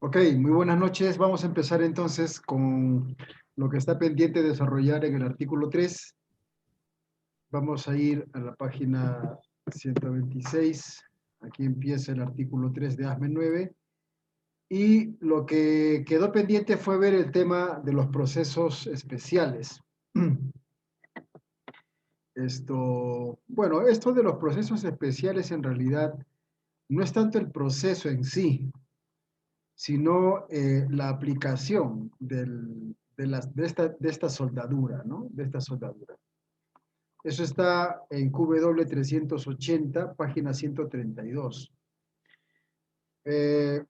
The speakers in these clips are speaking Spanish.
Ok, muy buenas noches. Vamos a empezar entonces con lo que está pendiente de desarrollar en el artículo 3. Vamos a ir a la página 126. Aquí empieza el artículo 3 de ASME 9. Y lo que quedó pendiente fue ver el tema de los procesos especiales. Esto de los procesos especiales en realidad no es tanto el proceso en sí, sino la aplicación de esta soldadura, ¿no? De esta soldadura. Eso está en QW 380, página 132. Eh,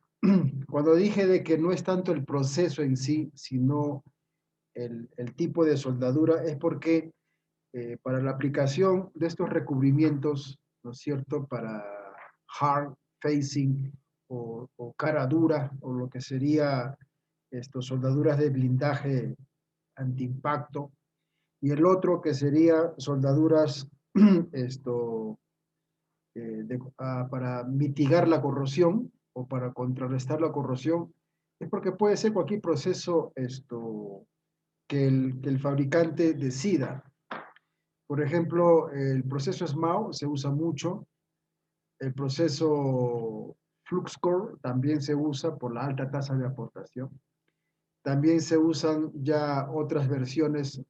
Cuando dije de que no es tanto el proceso en sí, sino el tipo de soldadura, es porque para la aplicación de estos recubrimientos, ¿no es cierto?, para hard facing o cara dura, o lo que sería soldaduras de blindaje antiimpacto, y el otro que sería soldaduras esto, para mitigar la corrosión o para contrarrestar la corrosión, es porque puede ser cualquier proceso que el fabricante decida. Por ejemplo, el proceso SMAO se usa mucho, el proceso FluxCore también se usa por la alta tasa de aportación. También se usan ya otras versiones,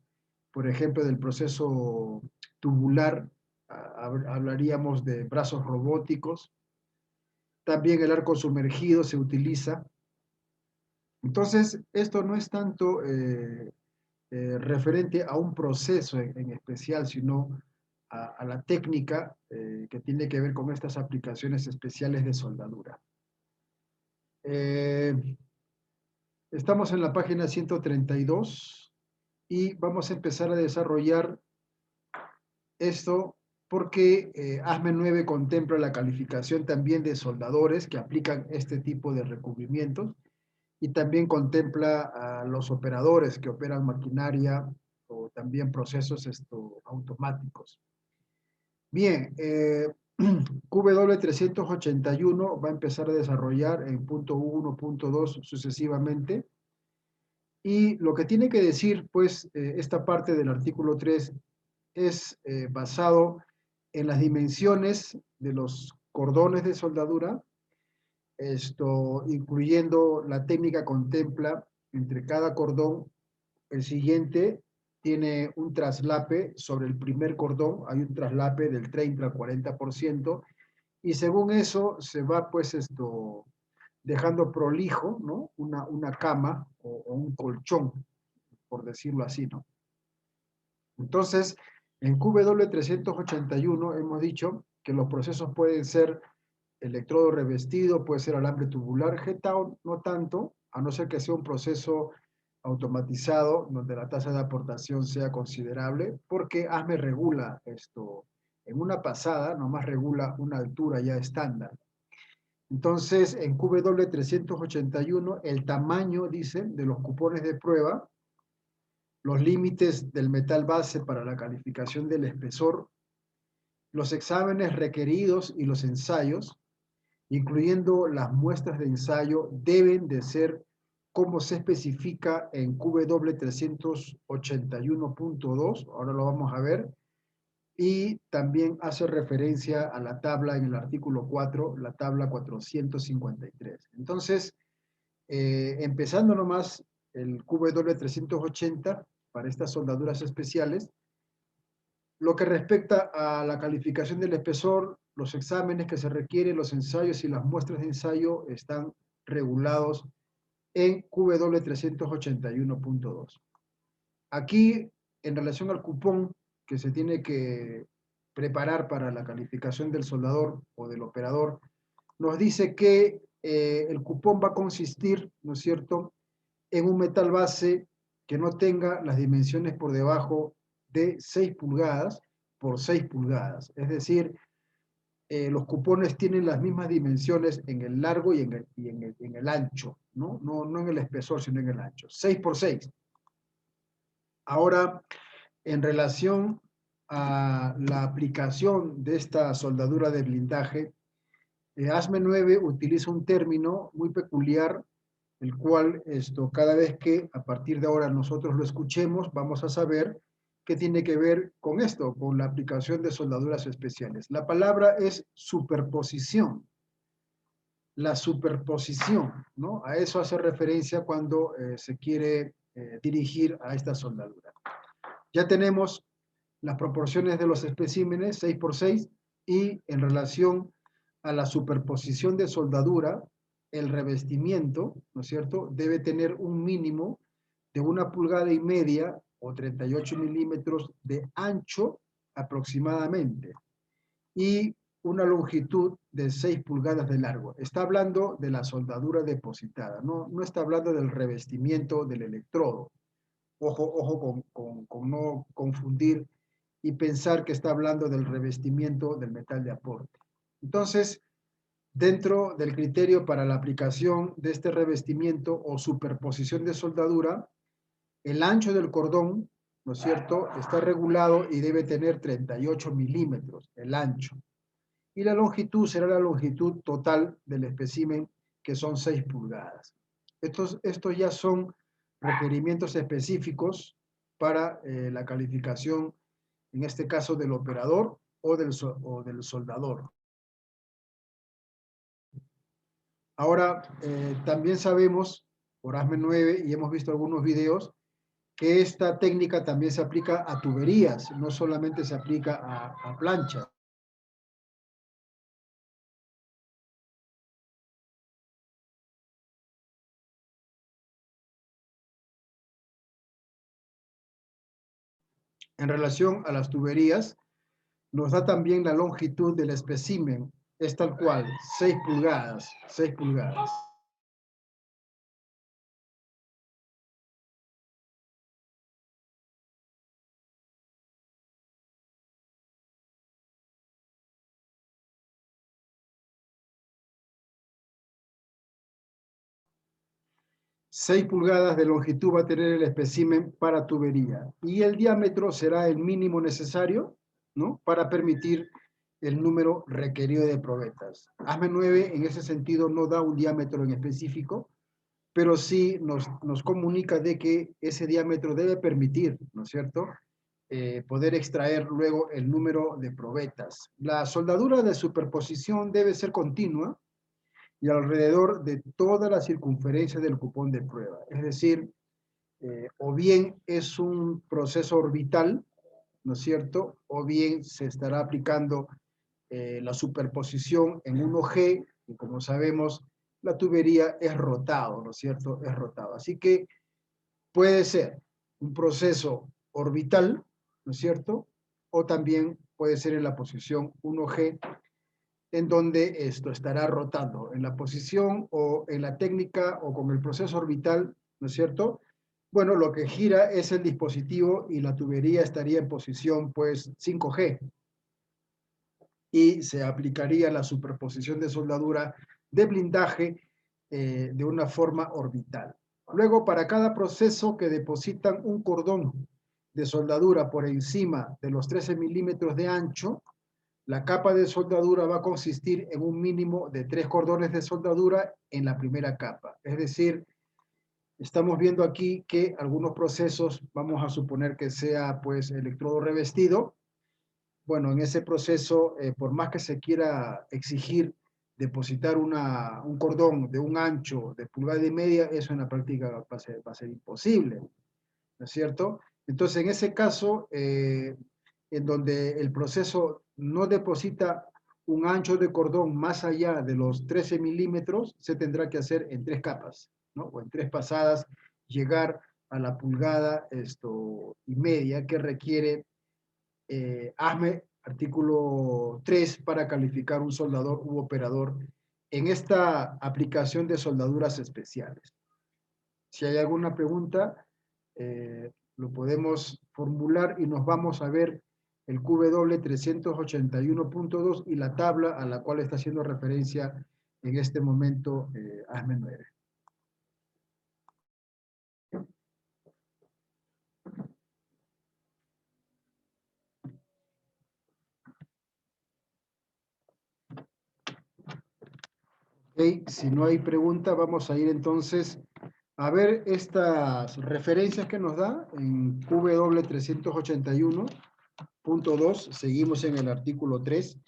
por ejemplo, del proceso tubular, hablaríamos de brazos robóticos. También el arco sumergido se utiliza. Entonces, esto no es tanto referente a un proceso en especial, sino a la técnica que tiene que ver con estas aplicaciones especiales de soldadura. Estamos en la página 132 y vamos a empezar a desarrollar esto porque ASME 9 contempla la calificación también de soldadores que aplican este tipo de recubrimientos y también contempla a los operadores que operan maquinaria o también procesos automáticos. Bien, QW381 va a empezar a desarrollar en punto 1, punto 2 sucesivamente. Y lo que tiene que decir, pues, esta parte del artículo 3 es basado en las dimensiones de los cordones de soldadura, incluyendo la técnica contempla entre cada cordón, el siguiente tiene un traslape sobre el primer cordón, hay un traslape del 30 al 40%, y según eso se va pues dejando prolijo, ¿no? Una cama o un colchón, por decirlo así, ¿no? Entonces, en QW381 hemos dicho que los procesos pueden ser electrodo revestido, puede ser alambre tubular, G-Town no tanto, a no ser que sea un proceso automatizado donde la tasa de aportación sea considerable, porque ASME regula esto en una pasada, nomás regula una altura ya estándar. Entonces, en QW381, el tamaño, dice, de los cupones de prueba, los límites del metal base para la calificación del espesor, los exámenes requeridos y los ensayos, incluyendo las muestras de ensayo, deben de ser como se especifica en QW381.2, ahora lo vamos a ver, y también hace referencia a la tabla en el artículo 4, la tabla 453. Entonces, empezando nomás el QW380 para estas soldaduras especiales, lo que respecta a la calificación del espesor, los exámenes que se requieren, los ensayos y las muestras de ensayo están regulados en QW381.2. Aquí, en relación al cupón que se tiene que preparar para la calificación del soldador o del operador, nos dice que el cupón va a consistir, ¿no es cierto?, en un metal base que no tenga las dimensiones por debajo de 6 pulgadas por 6 pulgadas. Es decir, los cupones tienen las mismas dimensiones en el largo y en el ancho, ¿no? No en el espesor, sino en el ancho. 6 por 6. Ahora, en relación a la aplicación de esta soldadura de blindaje, ASME 9 utiliza un término muy peculiar el cual cada vez que a partir de ahora nosotros lo escuchemos, vamos a saber qué tiene que ver con esto, con la aplicación de soldaduras especiales. La palabra es superposición. La superposición, ¿no? A eso hace referencia cuando se quiere dirigir a esta soldadura. Ya tenemos las proporciones de los especímenes, 6 por 6, y en relación a la superposición de soldadura, el revestimiento, ¿no es cierto?, debe tener un mínimo de 1,5 pulgadas o 38 milímetros de ancho aproximadamente, y una longitud de 6 pulgadas de largo. Está hablando de la soldadura depositada, no está hablando del revestimiento del electrodo. Ojo con no confundir y pensar que está hablando del revestimiento del metal de aporte. Entonces, dentro del criterio para la aplicación de este revestimiento o superposición de soldadura, el ancho del cordón, ¿no es cierto?, está regulado y debe tener 38 milímetros, el ancho. Y la longitud será la longitud total del espécimen, que son 6 pulgadas. Estos ya son requerimientos específicos para la calificación, en este caso del operador o del soldador. Ahora, también sabemos, por ASME 9, y hemos visto algunos videos, que esta técnica también se aplica a tuberías, no solamente se aplica a planchas. En relación a las tuberías, nos da también la longitud del espécimen, es tal cual, 6 pulgadas, 6 pulgadas. Seis pulgadas de longitud va a tener el espécimen para tubería, y el diámetro será el mínimo necesario, ¿no?, para permitir el número requerido de probetas. ASME 9 en ese sentido no da un diámetro en específico, pero sí nos comunica de que ese diámetro debe permitir, ¿no es cierto?, poder extraer luego el número de probetas. La soldadura de superposición debe ser continua y alrededor de toda la circunferencia del cupón de prueba. Es decir, o bien es un proceso orbital, ¿no es cierto?, o bien se estará aplicando la superposición en 1G, y como sabemos, la tubería es rotado, ¿no es cierto?, es rotado. Así que puede ser un proceso orbital, ¿no es cierto?, o también puede ser en la posición 1G, en donde esto estará rotando, en la posición o en la técnica o con el proceso orbital, ¿no es cierto? Bueno, lo que gira es el dispositivo y la tubería estaría en posición, pues, 5G, y se aplicaría la superposición de soldadura de blindaje de una forma orbital. Luego, para cada proceso que depositan un cordón de soldadura por encima de los 13 milímetros de ancho, la capa de soldadura va a consistir en un mínimo de 3 cordones de soldadura en la primera capa. Es decir, estamos viendo aquí que algunos procesos, vamos a suponer que sea pues electrodo revestido. Bueno, en ese proceso, por más que se quiera exigir depositar un cordón de un ancho de 1,5 pulgadas, eso en la práctica va a ser imposible, ¿no es cierto? Entonces, en ese caso, en donde el proceso no deposita un ancho de cordón más allá de los 13 milímetros, se tendrá que hacer en 3 capas, ¿no?, o en 3 pasadas, llegar a la 1,5 pulgadas que requiere ASME artículo 3 para calificar un soldador u operador en esta aplicación de soldaduras especiales. Si hay alguna pregunta, lo podemos formular y nos vamos a ver el QW 381.2 y la tabla a la cual está haciendo referencia en este momento ASME 9. Okay, si no hay pregunta, vamos a ir entonces A ver estas referencias que nos da en QW 381.2, seguimos en el artículo 3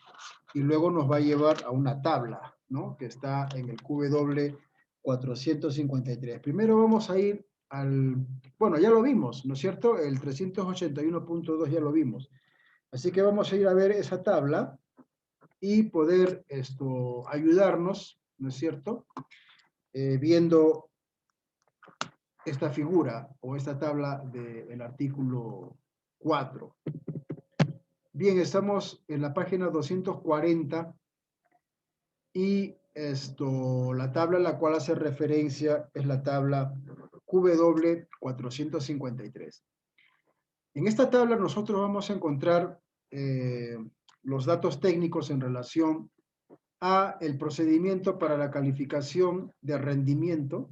y luego nos va a llevar a una tabla, ¿no? Que está en el QW 453. Primero vamos a ir bueno, ya lo vimos, ¿no es cierto? El 381.2 ya lo vimos. Así que vamos a ir a ver esa tabla y poder ayudarnos, ¿no es cierto? Viendo esta figura o esta tabla del artículo 4. Bien, estamos en la página 240 y la tabla a la cual hace referencia es la tabla QW 453. En esta tabla nosotros vamos a encontrar los datos técnicos en relación a el procedimiento para la calificación de rendimiento.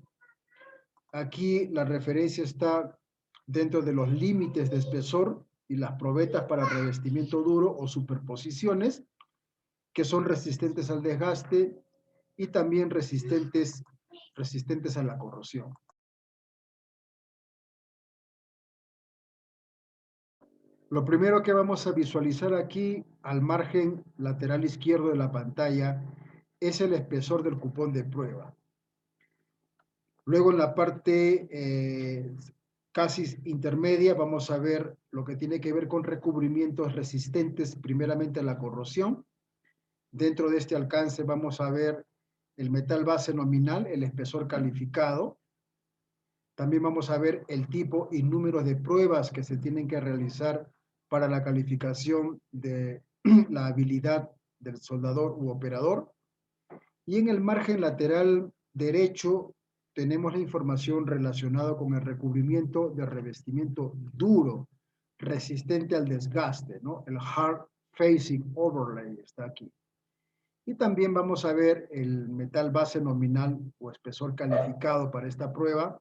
Aquí la referencia está dentro de los límites de espesor y las probetas para revestimiento duro o superposiciones, que son resistentes al desgaste y también resistentes a la corrosión. Lo primero que vamos a visualizar aquí, al margen lateral izquierdo de la pantalla, es el espesor del cupón de prueba. Luego en la parte casi intermedia vamos a ver lo que tiene que ver con recubrimientos resistentes primeramente a la corrosión. Dentro de este alcance vamos a ver el metal base nominal, el espesor calificado. También vamos a ver el tipo y número de pruebas que se tienen que realizar para la calificación de la habilidad del soldador u operador. Y en el margen lateral derecho tenemos la información relacionada con el recubrimiento de revestimiento duro, resistente al desgaste, ¿no? El Hard Facing Overlay está aquí. Y también vamos a ver el metal base nominal o espesor calificado para esta prueba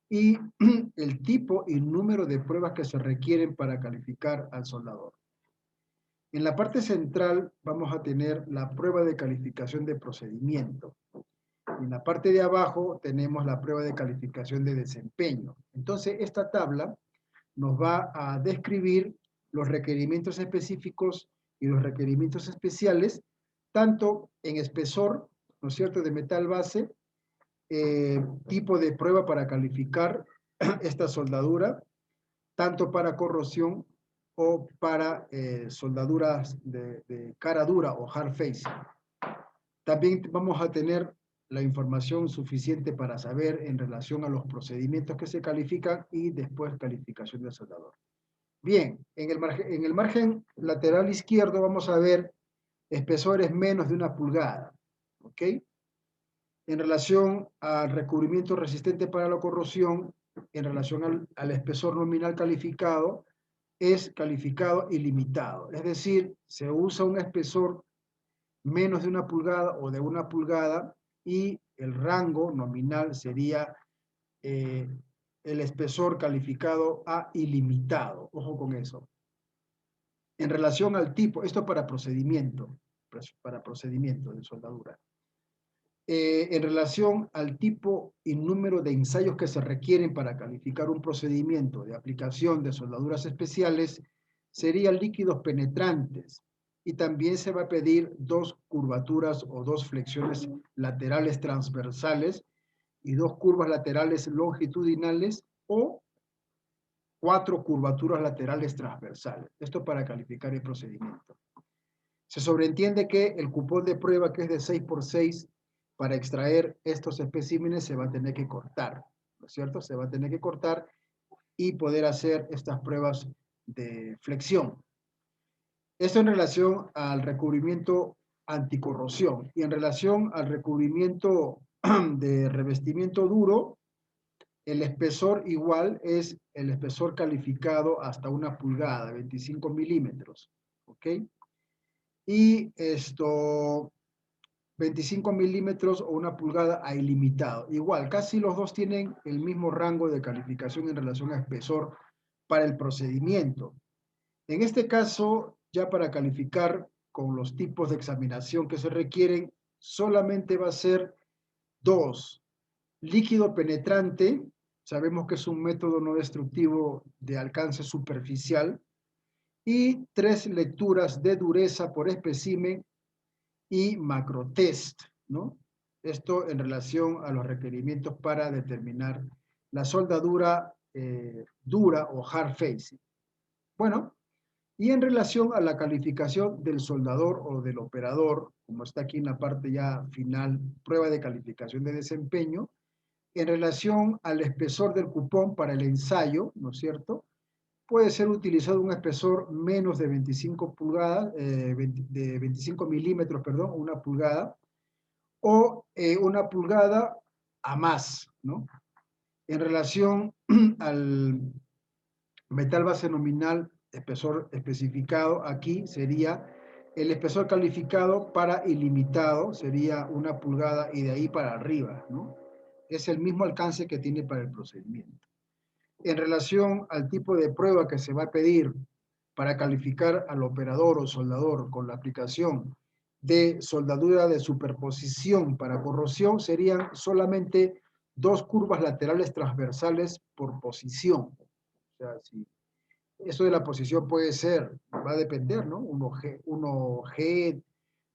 y el tipo y número de pruebas que se requieren para calificar al soldador. En la parte central vamos a tener la prueba de calificación de procedimiento. En la parte de abajo tenemos la prueba de calificación de desempeño. Entonces, esta tabla nos va a describir los requerimientos específicos y los requerimientos especiales, tanto en espesor, ¿no es cierto?, de metal base, tipo de prueba para calificar esta soldadura, tanto para corrosión o para soldaduras de cara dura o hard facing. También vamos a tener la información suficiente para saber en relación a los procedimientos que se califican y después calificación del soldador. Bien, en el margen lateral izquierdo vamos a ver espesores menos de 1 pulgada, ¿ok? En relación al recubrimiento resistente para la corrosión, en relación al espesor nominal calificado, es calificado ilimitado. Es decir, se usa un espesor menos de 1 pulgada o de 1 pulgada y el rango nominal sería el espesor calificado a ilimitado. Ojo con eso. En relación al tipo, esto para procedimiento de soldadura. En relación al tipo y número de ensayos que se requieren para calificar un procedimiento de aplicación de soldaduras especiales, serían líquidos penetrantes. Y también se va a pedir 2 curvaturas o 2 flexiones laterales transversales y 2 curvas laterales longitudinales o 4 curvaturas laterales transversales. Esto para calificar el procedimiento. Se sobreentiende que el cupón de prueba, que es de 6x6, para extraer estos especímenes se va a tener que cortar, ¿no es cierto? Se va a tener que cortar y poder hacer estas pruebas de flexión. Esto en relación al recubrimiento anticorrosión y en relación al recubrimiento de revestimiento duro, el espesor igual es el espesor calificado hasta 1 pulgada, 25 milímetros, ¿ok? Y 25 milímetros o 1 pulgada a ilimitado. Igual, casi los dos tienen el mismo rango de calificación en relación a espesor para el procedimiento. En este caso, ya para calificar con los tipos de examinación que se requieren, solamente va a ser 2. Líquido penetrante, sabemos que es un método no destructivo de alcance superficial. Y 3 lecturas de dureza por espécimen y macrotest, ¿no? Esto en relación a los requerimientos para determinar la soldadura dura o hard facing. Bueno, y en relación a la calificación del soldador o del operador, como está aquí en la parte ya final, prueba de calificación de desempeño, en relación al espesor del cupón para el ensayo, ¿no es cierto? Puede ser utilizado un espesor menos de 25 pulgadas, de 25 milímetros, perdón, una pulgada, o una pulgada a más, ¿no? En relación al metal base nominal, espesor especificado, aquí sería el espesor calificado para ilimitado, sería una pulgada y de ahí para arriba, ¿no? Es el mismo alcance que tiene para el procedimiento. En relación al tipo de prueba que se va a pedir para calificar al operador o soldador con la aplicación de soldadura de superposición para corrosión, serían solamente 2 curvas laterales transversales por posición. O sea, si eso de la posición puede ser, va a depender, ¿no? 1G,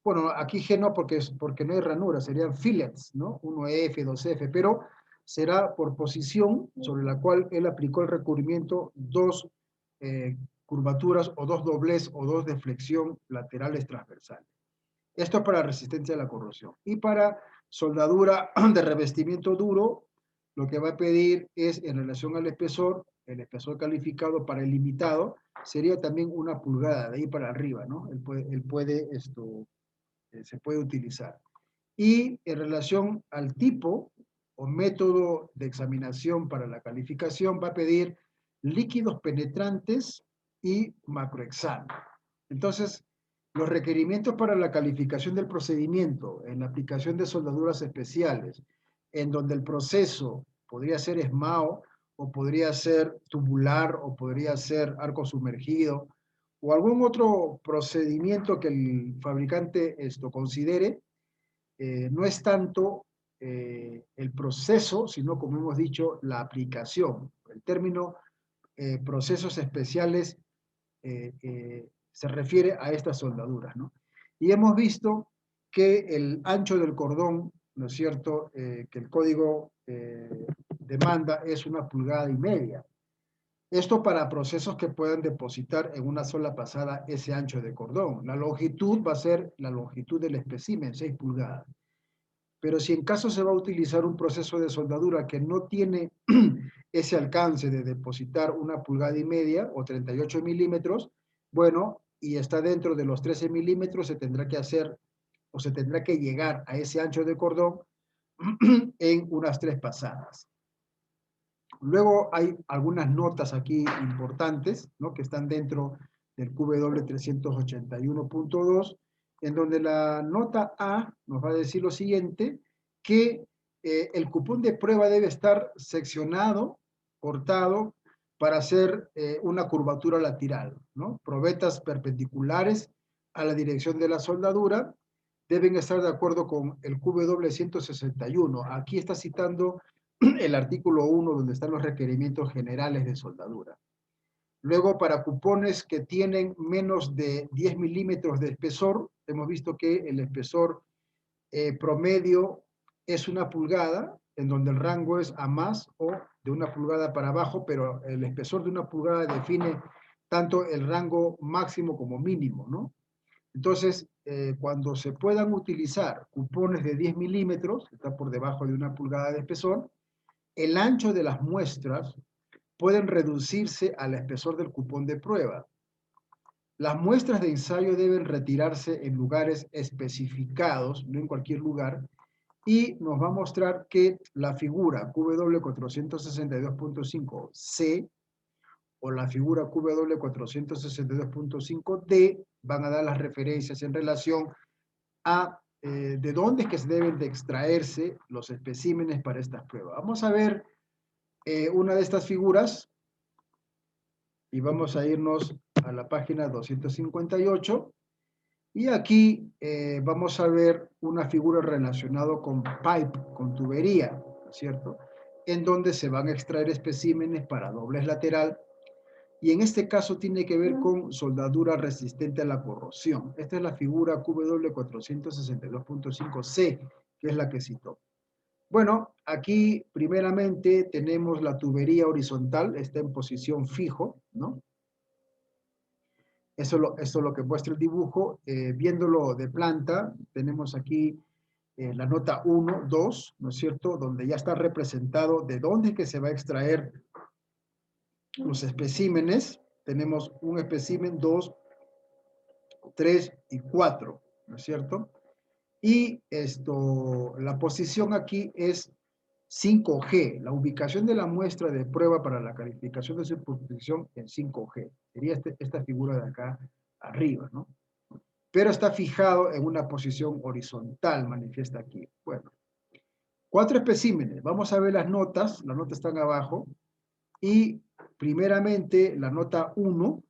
bueno, aquí G no porque no hay ranura, serían fillets, ¿no? 1F, 2F, pero será por posición sobre la cual él aplicó el recubrimiento 2 curvaturas o 2 doblez o 2 de flexión laterales transversales. Esto es para resistencia a la corrosión. Y para soldadura de revestimiento duro, lo que va a pedir es en relación al espesor, el espesor calificado para el limitado, sería también una pulgada, de ahí para arriba, ¿no? Se puede utilizar. Y en relación al tipo o método de examinación para la calificación, va a pedir líquidos penetrantes y macroexamen. Entonces, los requerimientos para la calificación del procedimiento en la aplicación de soldaduras especiales, en donde el proceso podría ser ESMAO, o podría ser tubular, o podría ser arco sumergido, o algún otro procedimiento que el fabricante considere, no es tanto el proceso, sino, como hemos dicho, la aplicación. El término procesos especiales se refiere a estas soldaduras, ¿no? Y hemos visto que el ancho del cordón, ¿no es cierto?, que el código demanda es 1,5 pulgadas. Esto para procesos que puedan depositar en una sola pasada ese ancho de cordón. La longitud va a ser la longitud del espécimen, 6 pulgadas. Pero si en caso se va a utilizar un proceso de soldadura que no tiene ese alcance de depositar 1,5 pulgadas o 38 milímetros, bueno, y está dentro de los 13 milímetros, se tendrá que hacer o se tendrá que llegar a ese ancho de cordón en unas 3 pasadas. Luego hay algunas notas aquí importantes, ¿no?, que están dentro del QW 381.2, en donde la nota A nos va a decir lo siguiente, que el cupón de prueba debe estar seccionado, cortado, para hacer una curvatura lateral, ¿no? Probetas perpendiculares a la dirección de la soldadura deben estar de acuerdo con el QW 161. Aquí está citando el artículo 1, donde están los requerimientos generales de soldadura. Luego, para cupones que tienen menos de 10 milímetros de espesor, hemos visto que el espesor promedio es 1 pulgada, en donde el rango es a más o de 1 pulgada para abajo, pero el espesor de 1 pulgada define tanto el rango máximo como mínimo, ¿no? Entonces, cuando se puedan utilizar cupones de 10 milímetros, está por debajo de 1 pulgada de espesor, el ancho de las muestras pueden reducirse al espesor del cupón de prueba. Las muestras de ensayo deben retirarse en lugares especificados, no en cualquier lugar, y nos va a mostrar que la figura QW462.5C o la figura QW462.5D van a dar las referencias en relación a de dónde es que se deben de extraerse los especímenes para estas pruebas. Vamos a ver una de estas figuras y vamos a irnos a la página 258 y aquí vamos a ver una figura relacionada con pipe, con tubería. ¿no es cierto? En donde se van a extraer especímenes para doblez lateral, y en este caso tiene que ver con soldadura resistente a la corrosión. Esta es la figura QW462.5C, que es la que citó. Bueno, aquí primeramente tenemos la tubería horizontal, está en posición fijo, ¿no? Eso es lo que muestra el dibujo. Viéndolo de planta, tenemos aquí la nota 1, 2, ¿no es cierto? Donde ya está representado de dónde es que se va a extraer los especímenes. Tenemos un espécimen, 2, 3 y 4, ¿no es cierto? Y la posición aquí es 5G, la ubicación de la muestra de prueba para la calificación de superposición en 5G. Sería esta figura de acá arriba, ¿no? Pero está fijado en una posición horizontal, manifiesta aquí. Bueno, 4 especímenes. Vamos a ver las notas están abajo. Y primeramente la nota 1,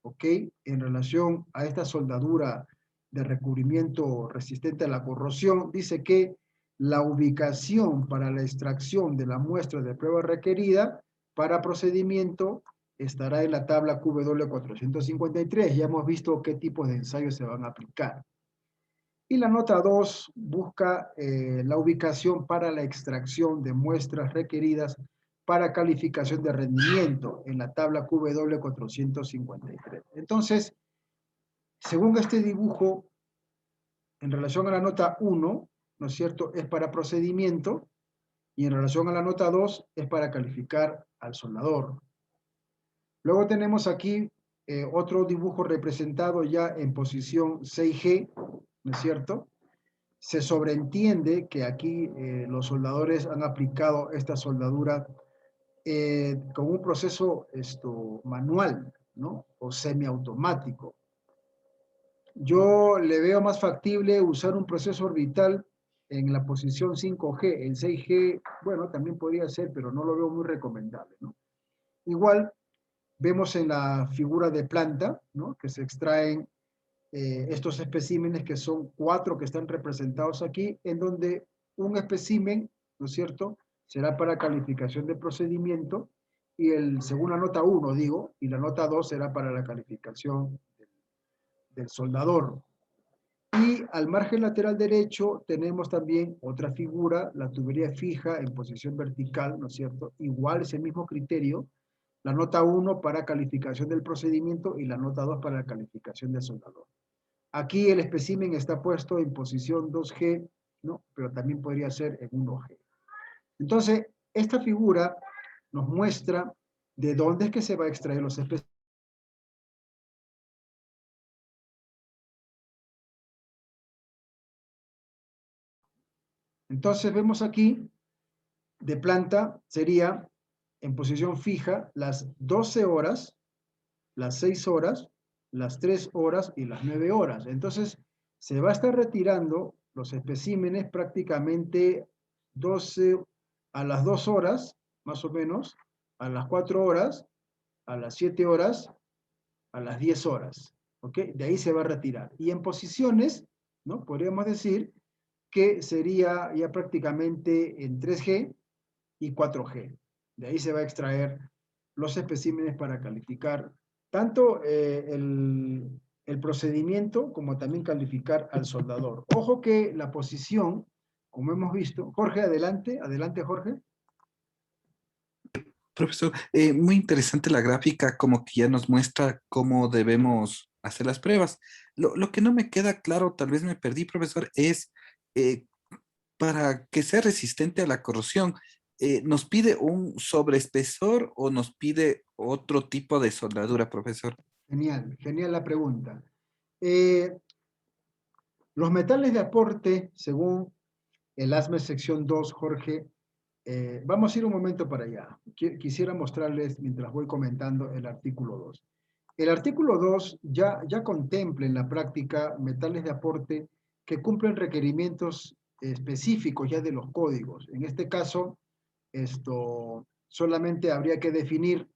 ¿ok? En relación a esta soldadura de recubrimiento resistente a la corrosión, dice que la ubicación para la extracción de la muestra de prueba requerida para procedimiento estará en la tabla QW453. Ya hemos visto qué tipos de ensayos se van a aplicar. Y la nota 2 busca la ubicación para la extracción de muestras requeridas para calificación de rendimiento en la tabla QW453. Entonces, según este dibujo, en relación a la nota 1, ¿no es cierto?, es para procedimiento, y en relación a la nota 2 es para calificar al soldador. Luego tenemos aquí otro dibujo representado ya en posición 6G, ¿no es cierto? Se sobreentiende que aquí los soldadores han aplicado esta soldadura con un proceso manual, ¿no? O semiautomático. Yo le veo más factible usar un proceso orbital en la posición 5G. El 6G, bueno, también podría ser, pero no lo veo muy recomendable, ¿no? Igual, vemos en la figura de planta, ¿no?, que se extraen estos especímenes, que son 4 que están representados aquí, en donde un espécimen, ¿no es cierto?, será para calificación de procedimiento, y según la nota 1, digo, y la nota 2 será para la calificación del soldador. Y al margen lateral derecho tenemos también otra figura, la tubería fija en posición vertical, ¿no es cierto? Igual es el mismo criterio, la nota 1 para calificación del procedimiento y la nota 2 para la calificación del soldador. Aquí el espécimen está puesto en posición 2G, ¿no? Pero también podría ser en 1G. Entonces, esta figura nos muestra de dónde es que se va a extraer los especímenes. Entonces, vemos aquí, de planta, sería en posición fija las 12 horas, las 6 horas, las 3 horas y las 9 horas. Entonces, se va a estar retirando los especímenes prácticamente 12 a las 2 horas, más o menos, a las 4 horas, a las 7 horas, a las 10 horas. ¿Ok? De ahí se va a retirar. Y en posiciones, ¿no?, podríamos decir que sería ya prácticamente en 3G y 4G. De ahí se va a extraer los especímenes para calificar tanto el procedimiento como también calificar al soldador. Ojo que la posición, como hemos visto, Jorge, adelante, adelante Jorge. Profesor, muy interesante la gráfica, como que ya nos muestra cómo debemos hacer las pruebas. Lo que no me queda claro, tal vez me perdí, profesor, es eh, para que sea resistente a la corrosión, ¿nos pide un sobreespesor o nos pide otro tipo de soldadura, profesor? Genial, genial la pregunta. Los metales de aporte, según el ASME sección 2, Jorge, vamos a ir un momento para allá. Quisiera mostrarles, mientras voy comentando, el artículo 2. El artículo 2 ya contempla en la práctica metales de aporte que cumplen requerimientos específicos ya de los códigos. En este caso, solamente habría que definir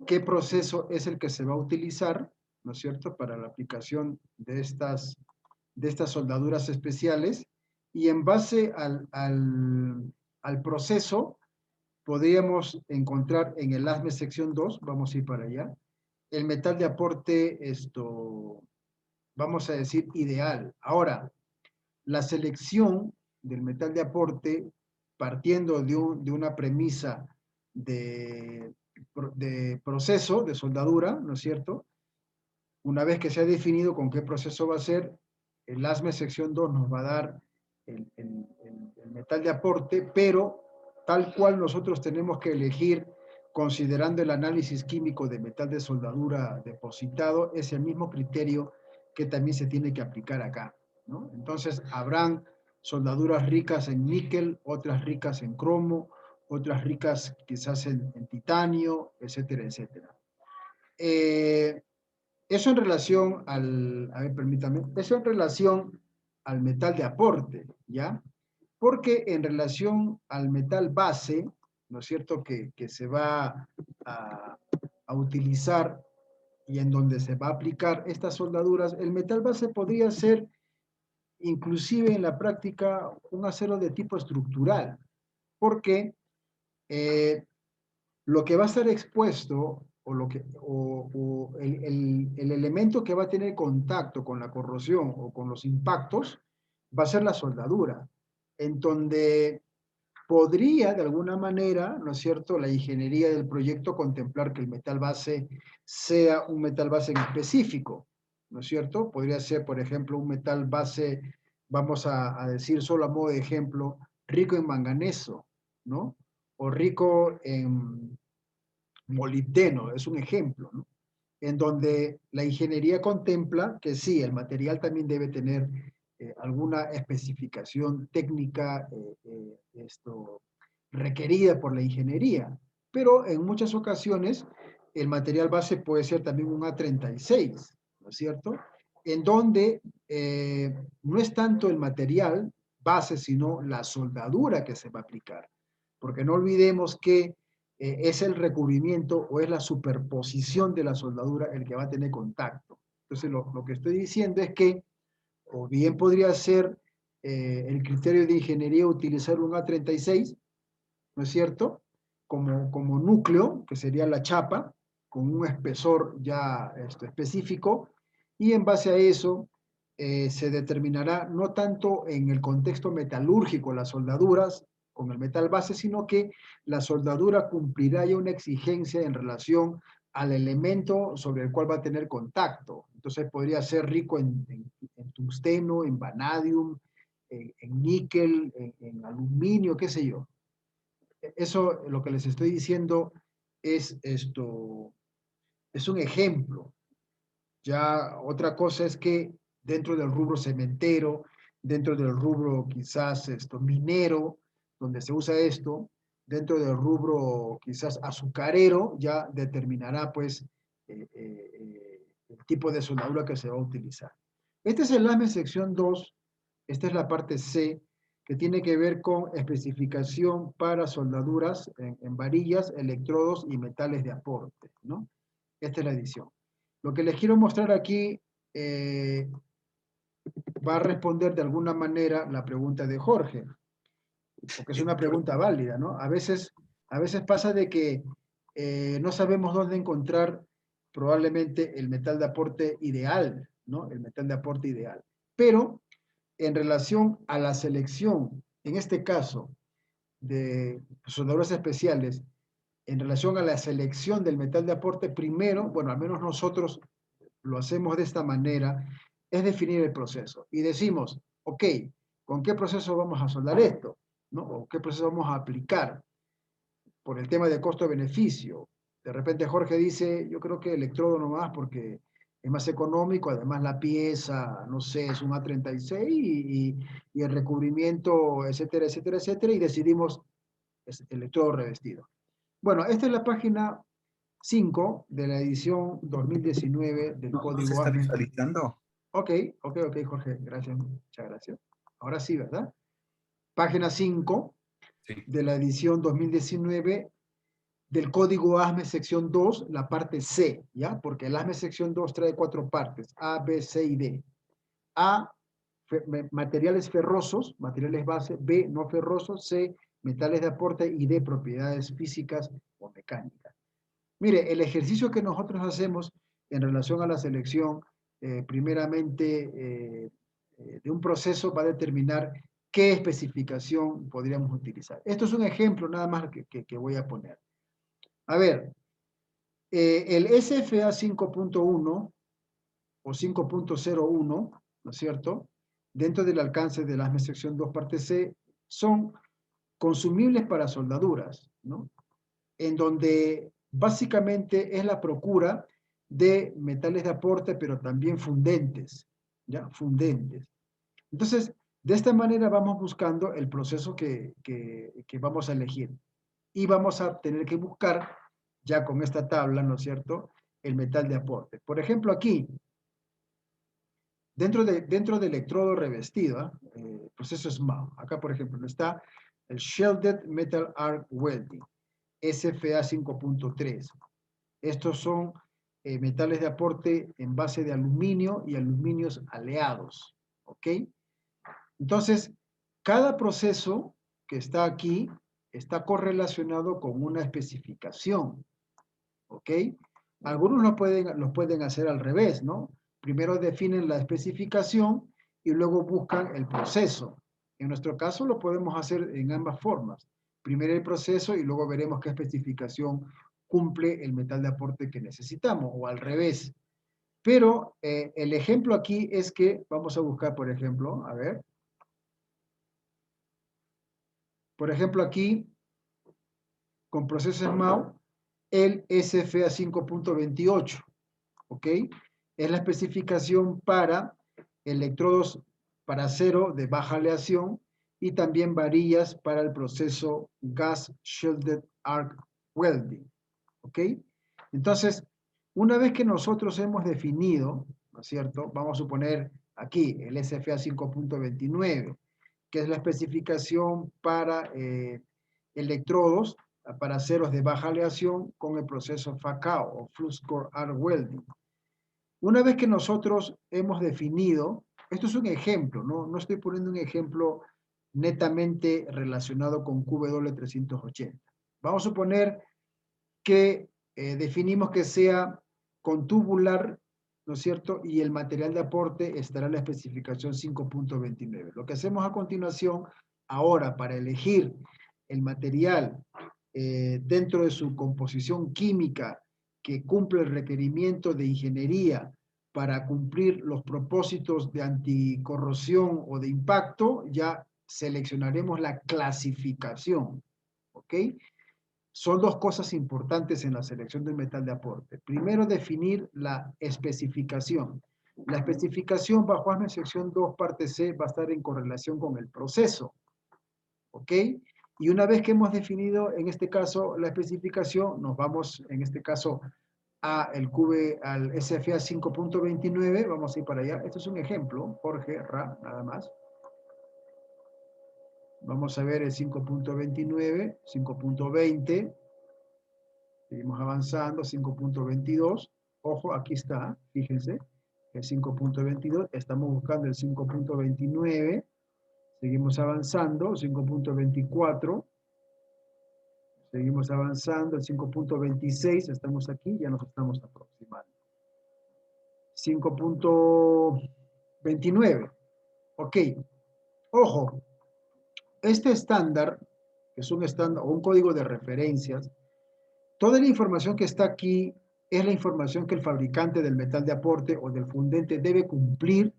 qué proceso es el que se va a utilizar, ¿no es cierto?, para la aplicación de estas soldaduras especiales, y en base al proceso, podríamos encontrar en el ASME sección 2, vamos a ir para allá, el metal de aporte, vamos a decir, ideal. Ahora, la selección del metal de aporte, partiendo de una premisa de proceso, de soldadura, ¿no es cierto? Una vez que se ha definido con qué proceso va a ser, el ASME sección 2 nos va a dar el metal de aporte, pero tal cual nosotros tenemos que elegir, considerando el análisis químico de metal de soldadura depositado, es el mismo criterio que también se tiene que aplicar acá, ¿no? Entonces, habrán soldaduras ricas en níquel, otras ricas en cromo, otras ricas quizás en titanio, etcétera, etcétera. Eso en relación a ver, permítame, eso en relación al metal de aporte, ¿ya? Porque en relación al metal base, ¿no es cierto?, que se va a utilizar y en donde se va a aplicar estas soldaduras, el metal base podría ser inclusive en la práctica un acero de tipo estructural, porque eh, lo que va a estar expuesto o el elemento que va a tener contacto con la corrosión o con los impactos va a ser la soldadura, en donde podría de alguna manera, ¿no es cierto?, la ingeniería del proyecto contemplar que el metal base sea un metal base en específico, ¿no es cierto? Podría ser, por ejemplo, un metal base, vamos a decir solo a modo de ejemplo, rico en manganeso, ¿no? O rico en molibdeno, es un ejemplo, ¿no? En donde la ingeniería contempla que sí, el material también debe tener alguna especificación técnica requerida por la ingeniería, pero en muchas ocasiones el material base puede ser también un A36, ¿no es cierto? En donde no es tanto el material base, sino la soldadura que se va a aplicar. Porque no olvidemos que es el recubrimiento o es la superposición de la soldadura el que va a tener contacto. Entonces, lo que estoy diciendo es que, o bien podría ser el criterio de ingeniería utilizar un A36, ¿no es cierto? Como núcleo, que sería la chapa, con un espesor ya específico, y en base a eso se determinará no tanto en el contexto metalúrgico las soldaduras con el metal base, sino que la soldadura cumplirá ya una exigencia en relación al elemento sobre el cual va a tener contacto. Entonces podría ser rico en tungsteno, en vanadium, en níquel, en aluminio, qué sé yo. Eso, lo que les estoy diciendo es es un ejemplo. Ya otra cosa es que dentro del rubro cementero, dentro del rubro quizás minero, donde se usa esto, dentro del rubro quizás azucarero, ya determinará pues el tipo de soldadura que se va a utilizar. Este es el ASME sección 2, esta es la parte C, que tiene que ver con especificación para soldaduras en varillas, electrodos y metales de aporte, ¿no? Esta es la edición. Lo que les quiero mostrar aquí va a responder de alguna manera la pregunta de Jorge, porque es una pregunta válida, ¿no? A veces pasa de que no sabemos dónde encontrar probablemente el metal de aporte ideal, ¿no? El metal de aporte ideal. Pero en relación a la selección, en este caso, de soldaduras especiales, en relación a la selección del metal de aporte, primero, bueno, al menos nosotros lo hacemos de esta manera, es definir el proceso. Y decimos, ok, ¿con qué proceso vamos a soldar esto? ¿No? ¿O qué proceso vamos a aplicar? Por el tema de costo-beneficio. De repente Jorge dice, yo creo que electrodo nomás porque es más económico, además la pieza, no sé, es un A36 y el recubrimiento, etcétera, etcétera, etcétera, y decidimos electrodo revestido. Bueno, esta es la página 5 de la edición 2019 del No, no se código está ASME. visualizando. Ok, Jorge, gracias, muchas gracias. Ahora sí, ¿verdad? Página 5 Sí. de la edición 2019 del código ASME sección 2, la parte C, ¿ya? Porque el ASME sección 2 trae 4 partes, A, B, C y D. A, materiales ferrosos, materiales base, B, no ferrosos, C, metales de aporte y de propiedades físicas o mecánicas. Mire, el ejercicio que nosotros hacemos en relación a la selección, primeramente de un proceso, va a determinar qué especificación podríamos utilizar. Esto es un ejemplo nada más que voy a poner. A ver, el SFA 5.1 o 5.01, ¿no es cierto?, dentro del alcance del ASME sección 2 parte C, son consumibles para soldaduras, ¿no? En donde básicamente es la procura de metales de aporte, pero también fundentes, ¿ya? Fundentes. Entonces, de esta manera vamos buscando el proceso que vamos a elegir. Y vamos a tener que buscar, ya con esta tabla, ¿no es cierto?, el metal de aporte. Por ejemplo, aquí, dentro del electrodo revestido, proceso SMAO, acá por ejemplo está el Shielded Metal Arc Welding, SFA 5.3. Estos son metales de aporte en base de aluminio y aluminios aleados, ¿ok? Entonces, cada proceso que está aquí está correlacionado con una especificación, ¿ok? Algunos lo pueden hacer al revés, ¿no? Primero definen la especificación y luego buscan el proceso. En nuestro caso lo podemos hacer en ambas formas. Primero el proceso y luego veremos qué especificación cumple el metal de aporte que necesitamos, o al revés. Pero el ejemplo aquí es que vamos a buscar, por ejemplo, a ver. Por ejemplo, aquí, con proceso SMAO, el SFA 5.28, ¿ok? Es la especificación para electrodos para acero de baja aleación y también varillas para el proceso Gas Shielded Arc Welding, ¿ok? Entonces, una vez que nosotros hemos definido, ¿no es cierto? Vamos a suponer aquí el SFA 5.29, que es la especificación para electrodos para aceros de baja aleación con el proceso FACAO o Flux Core Arc Welding. Una vez que nosotros hemos definido, esto es un ejemplo, no estoy poniendo un ejemplo netamente relacionado con QW380. Vamos a suponer que definimos que sea con tubular, ¿no es cierto? Y el material de aporte estará en la especificación 5.29. Lo que hacemos a continuación, ahora, para elegir el material dentro de su composición química que cumple el requerimiento de ingeniería para cumplir los propósitos de anticorrosión o de impacto, ya seleccionaremos la clasificación, ¿ok? Son dos cosas importantes en la selección del metal de aporte. Primero, definir la especificación. La especificación bajo ASME sección 2 parte C va a estar en correlación con el proceso, ¿ok? Y una vez que hemos definido, en este caso, la especificación, nos vamos, en este caso, al SFA 5.29, vamos a ir para allá. Esto es un ejemplo, Jorge Ra, nada más. Vamos a ver el 5.29, 5.20, seguimos avanzando, 5.22, ojo, aquí está, fíjense, el 5.22, estamos buscando el 5.29, seguimos avanzando, 5.24, seguimos avanzando, el 5.26, estamos aquí, ya nos estamos aproximando. 5.29, ok, ojo, este estándar, que es un estándar o un código de referencias, toda la información que está aquí es la información que el fabricante del metal de aporte o del fundente debe cumplir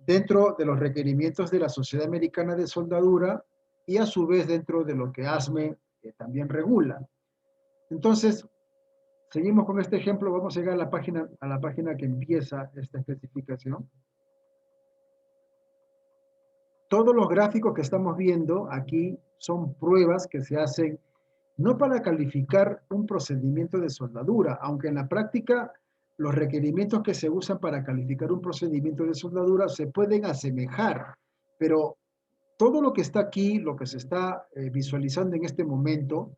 dentro de los requerimientos de la Sociedad Americana de Soldadura y a su vez dentro de lo que ASME también regula. Entonces, seguimos con este ejemplo, vamos a llegar a la página que empieza esta especificación. Todos los gráficos que estamos viendo aquí son pruebas que se hacen no para calificar un procedimiento de soldadura, aunque en la práctica los requerimientos que se usan para calificar un procedimiento de soldadura se pueden asemejar, pero todo lo que está aquí, lo que se está visualizando en este momento,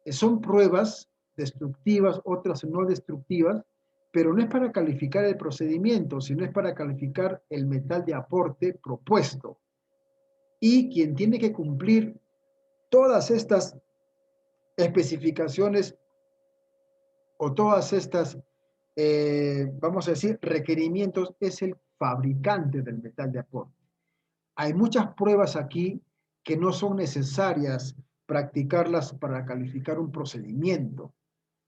son pruebas destructivas, otras no destructivas, pero no es para calificar el procedimiento, sino es para calificar el metal de aporte propuesto. Y quien tiene que cumplir todas estas especificaciones o todas estas, vamos a decir, requerimientos es el fabricante del metal de aporte. Hay muchas pruebas aquí que no son necesarias practicarlas para calificar un procedimiento.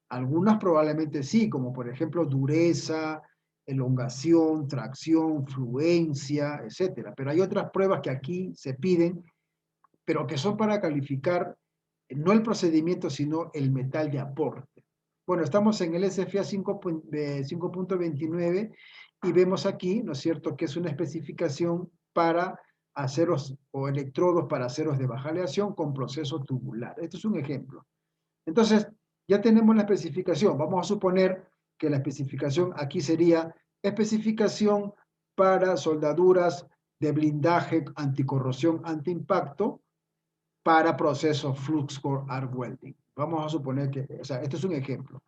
Algunas probablemente sí, como por ejemplo dureza, elongación, tracción, fluencia, etcétera. Pero hay otras pruebas que aquí se piden, pero que son para calificar no el procedimiento, sino el metal de aporte. Bueno, estamos en el SFA 5.29 y vemos aquí, ¿no es cierto?, que es una especificación para aceros o electrodos para aceros de baja aleación con proceso tubular. Esto es un ejemplo. Entonces, ya tenemos la especificación. Vamos a suponer que la especificación aquí sería especificación para soldaduras de blindaje, anticorrosión, antiimpacto para procesos flux core arc welding. Vamos a suponer que, o sea, esto es un ejemplo.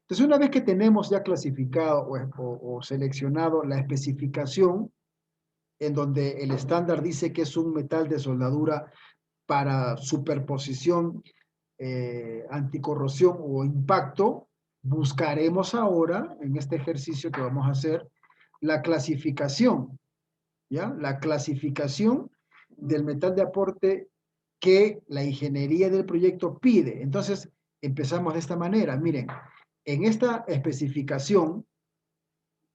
Entonces, una vez que tenemos ya clasificado o seleccionado la especificación, en donde el estándar dice que es un metal de soldadura para superposición, anticorrosión o impacto, buscaremos ahora, en este ejercicio que vamos a hacer, la clasificación, ¿ya? La clasificación del metal de aporte que la ingeniería del proyecto pide. Entonces, empezamos de esta manera. Miren, en esta especificación,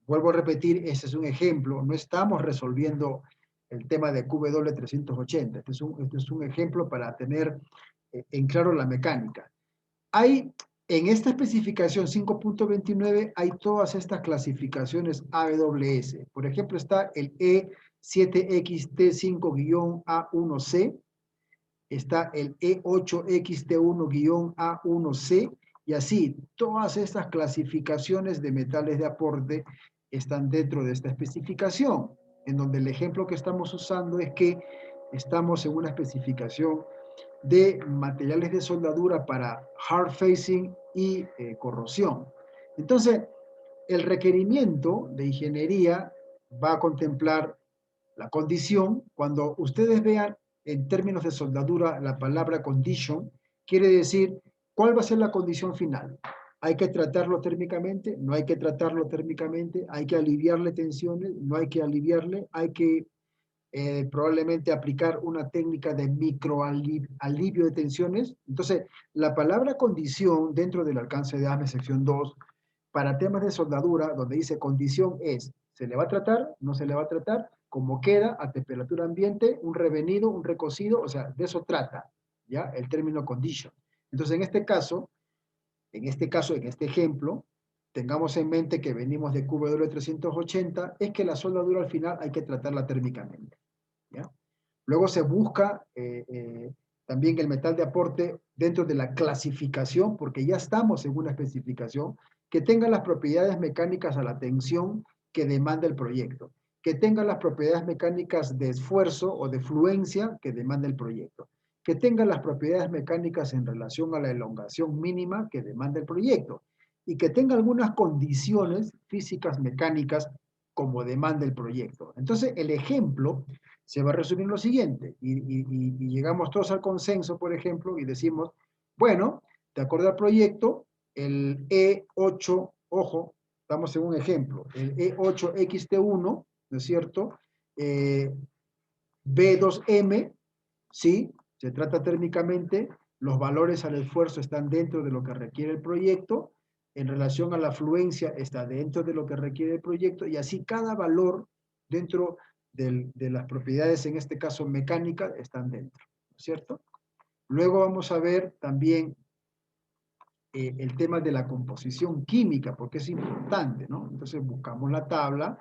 vuelvo a repetir, ese es un ejemplo, no estamos resolviendo el tema de QW380. Este es un ejemplo para tener en claro la mecánica. Hay, en esta especificación 5.29, hay todas estas clasificaciones AWS. Por ejemplo, está el E7XT5-A1C, está el E8XT1-A1C, y así, todas estas clasificaciones de metales de aporte están dentro de esta especificación, en donde el ejemplo que estamos usando es que estamos en una especificación de materiales de soldadura para hard facing y corrosión. Entonces, el requerimiento de ingeniería va a contemplar la condición. Cuando ustedes vean en términos de soldadura la palabra condition, quiere decir cuál va a ser la condición final. ¿Hay que tratarlo térmicamente? ¿No hay que tratarlo térmicamente? ¿Hay que aliviarle tensiones? ¿No hay que aliviarle? ¿Hay que probablemente aplicar una técnica de microalivio de tensiones? Entonces, la palabra condición dentro del alcance de ASME sección 2, para temas de soldadura, donde dice condición es, ¿se le va a tratar? ¿No se le va a tratar? Como queda a temperatura ambiente, un revenido, un recocido, o sea, de eso trata, ¿ya? El término condition. Entonces, en este ejemplo, tengamos en mente que venimos de QW380, es que la soldadura al final hay que tratarla térmicamente, ¿ya? Luego se busca también el metal de aporte dentro de la clasificación, porque ya estamos en una especificación, que tenga las propiedades mecánicas a la tensión que demanda el proyecto, que tenga las propiedades mecánicas de esfuerzo o de fluencia que demanda el proyecto, que tenga las propiedades mecánicas en relación a la elongación mínima que demanda el proyecto, y que tenga algunas condiciones físicas mecánicas como demanda el proyecto. Entonces, el ejemplo se va a resumir en lo siguiente, y llegamos todos al consenso, por ejemplo, y decimos, bueno, de acuerdo al proyecto, el E8, ojo, estamos en un ejemplo, el E8XT1, ¿no es cierto? B2M, ¿sí? Se trata térmicamente, los valores al esfuerzo están dentro de lo que requiere el proyecto, en relación a la fluencia está dentro de lo que requiere el proyecto, y así cada valor dentro de las propiedades, en este caso mecánicas, están dentro, ¿no es cierto? Luego vamos a ver también el tema de la composición química, porque es importante, ¿no? Entonces buscamos la tabla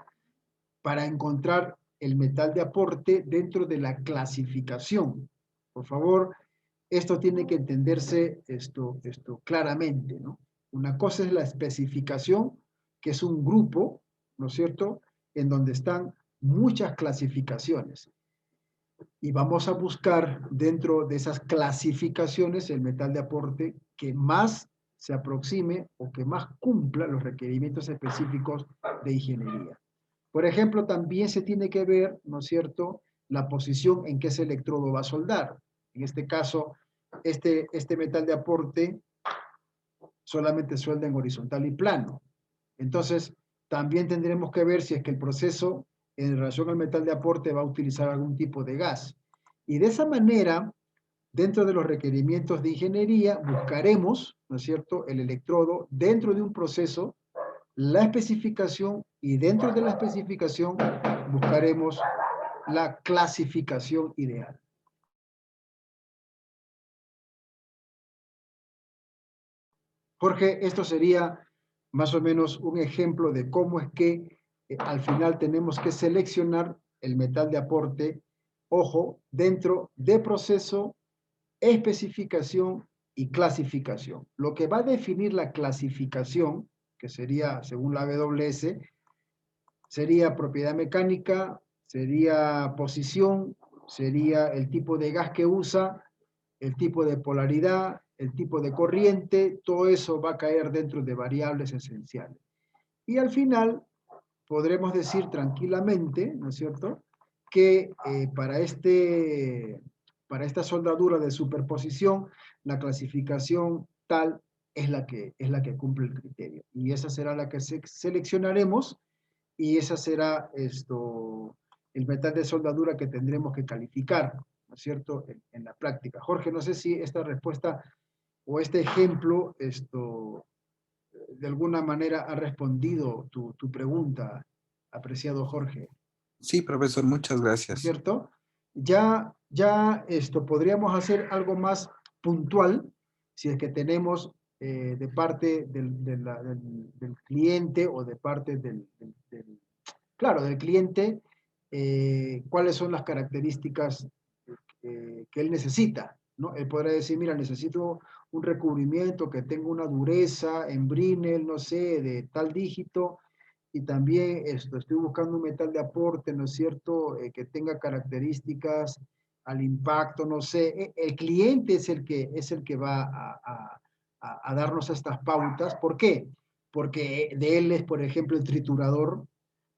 para encontrar el metal de aporte dentro de la clasificación. Por favor, esto tiene que entenderse esto claramente, ¿no? Una cosa es la especificación, que es un grupo, ¿no es cierto?, en donde están muchas clasificaciones. Y vamos a buscar dentro de esas clasificaciones el metal de aporte que más se aproxime o que más cumpla los requerimientos específicos de ingeniería. Por ejemplo, también se tiene que ver, ¿no es cierto?, la posición en que ese electrodo va a soldar. En este caso, este metal de aporte solamente suelda en horizontal y plano. Entonces, también tendremos que ver si es que el proceso en relación al metal de aporte va a utilizar algún tipo de gas. Y de esa manera, dentro de los requerimientos de ingeniería, buscaremos, ¿no es cierto?, el electrodo dentro de un proceso, la especificación, y dentro de la especificación buscaremos la clasificación ideal. Jorge, esto sería más o menos un ejemplo de cómo es que al final tenemos que seleccionar el metal de aporte, ojo, dentro de proceso, especificación y clasificación. Lo que va a definir la clasificación, que sería, según la AWS, sería propiedad mecánica, sería posición, sería el tipo de gas que usa, el tipo de polaridad, el tipo de corriente, todo eso va a caer dentro de variables esenciales. Y al final podremos decir tranquilamente, ¿no es cierto?, que para esta soldadura de superposición, la clasificación tal es la que cumple el criterio. Y esa será la que seleccionaremos y esa será el metal de soldadura que tendremos que calificar, ¿no es cierto?, en la práctica. Jorge, no sé si esta respuesta o este ejemplo de alguna manera ha respondido tu pregunta, apreciado Jorge, Sí, profesor, muchas ¿no es gracias. cierto? Ya podríamos hacer algo más puntual si es que tenemos de parte del cliente o de parte claro, del cliente, cuáles son las características que él necesita, ¿no? Él podrá decir, mira, necesito un recubrimiento que tenga una dureza en Brinell, no sé, de tal dígito, y también estoy buscando un metal de aporte, ¿no es cierto?, que tenga características al impacto, no sé. El cliente es el que va a darnos estas pautas. ¿Por qué? Porque de él es, por ejemplo, el triturador,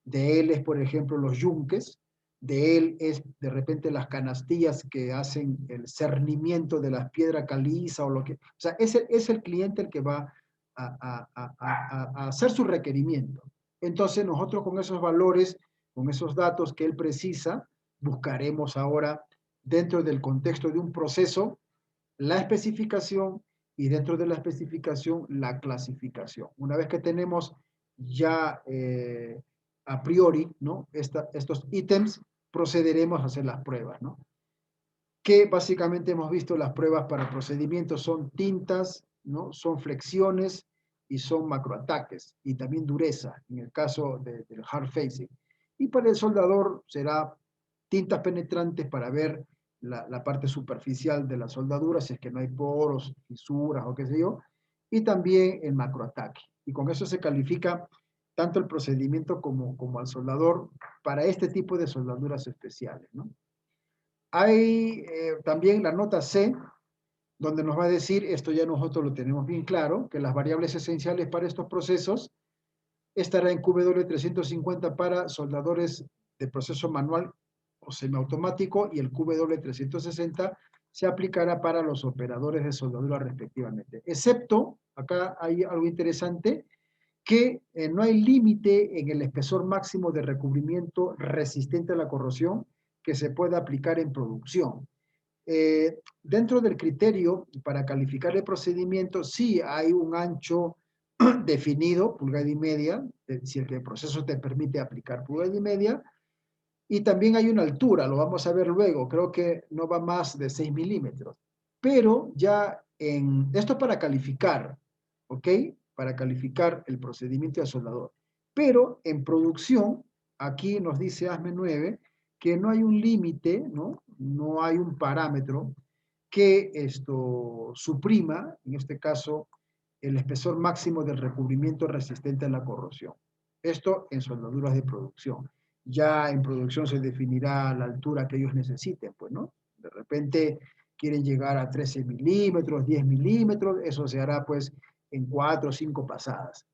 de él es, por ejemplo, los yunques, de él es de repente las canastillas que hacen el cernimiento de las piedras caliza o lo que... O sea, es el cliente el que va a hacer su requerimiento. Entonces nosotros con esos valores, con esos datos que él precisa, buscaremos ahora dentro del contexto de un proceso la especificación y dentro de la especificación la clasificación. Una vez que tenemos ya a priori, ¿no?, estos ítems, procederemos a hacer las pruebas, ¿no? Que básicamente hemos visto las pruebas para procedimientos son tintas, ¿no?, son flexiones y son macroataques, y también dureza, en el caso del hard facing. Y para el soldador será tintas penetrantes para ver la parte superficial de la soldadura, si es que no hay poros, fisuras o qué sé yo, y también el macroataque. Y con eso se califica tanto el procedimiento como al soldador para este tipo de soldaduras especiales, ¿no? Hay también la nota C, donde nos va a decir, esto ya nosotros lo tenemos bien claro, que las variables esenciales para estos procesos estará en QW350 para soldadores de proceso manual o semiautomático y el QW360 se aplicará para los operadores de soldadura respectivamente. Excepto, acá hay algo interesante, que no hay límite en el espesor máximo de recubrimiento resistente a la corrosión que se pueda aplicar en producción. Dentro del criterio para calificar el procedimiento, sí hay un ancho definido, pulgada y media, si el proceso te permite aplicar pulgada y media, y también hay una altura, lo vamos a ver luego, creo que no va más de 6 milímetros. Pero ya esto para calificar, ¿ok? Para calificar el procedimiento de soldador. Pero en producción, aquí nos dice ASME 9 que no hay un límite, ¿no? No hay un parámetro que esto suprima, en este caso, el espesor máximo del recubrimiento resistente a la corrosión. Esto en soldaduras de producción. Ya en producción se definirá la altura que ellos necesiten, pues, ¿no? De repente quieren llegar a 13 milímetros, 10 milímetros, eso se hará, pues, en 4 o 5 pasadas.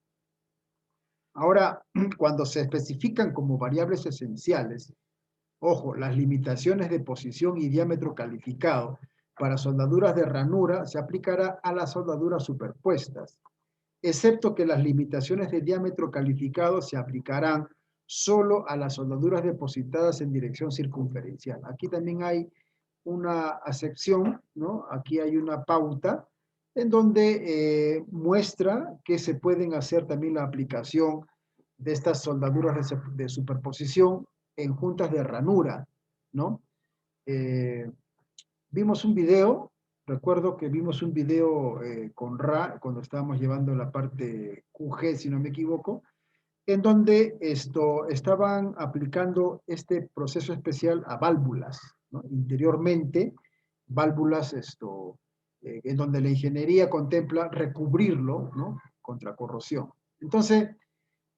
Ahora, cuando se especifican como variables esenciales, ojo, las limitaciones de posición y diámetro calificado para soldaduras de ranura se aplicará a las soldaduras superpuestas, excepto que las limitaciones de diámetro calificado se aplicarán solo a las soldaduras depositadas en dirección circunferencial. Aquí también hay una acepción, ¿no? Aquí hay una pauta en donde muestra que se pueden hacer también la aplicación de estas soldaduras de superposición en juntas de ranura, ¿no? Vimos un video, recuerdo que vimos un video con Ra, cuando estábamos llevando la parte QG, si no me equivoco, en donde estaban aplicando este proceso especial a válvulas, ¿no? Interiormente, válvulas, en donde la ingeniería contempla recubrirlo, ¿no? Contra corrosión. Entonces,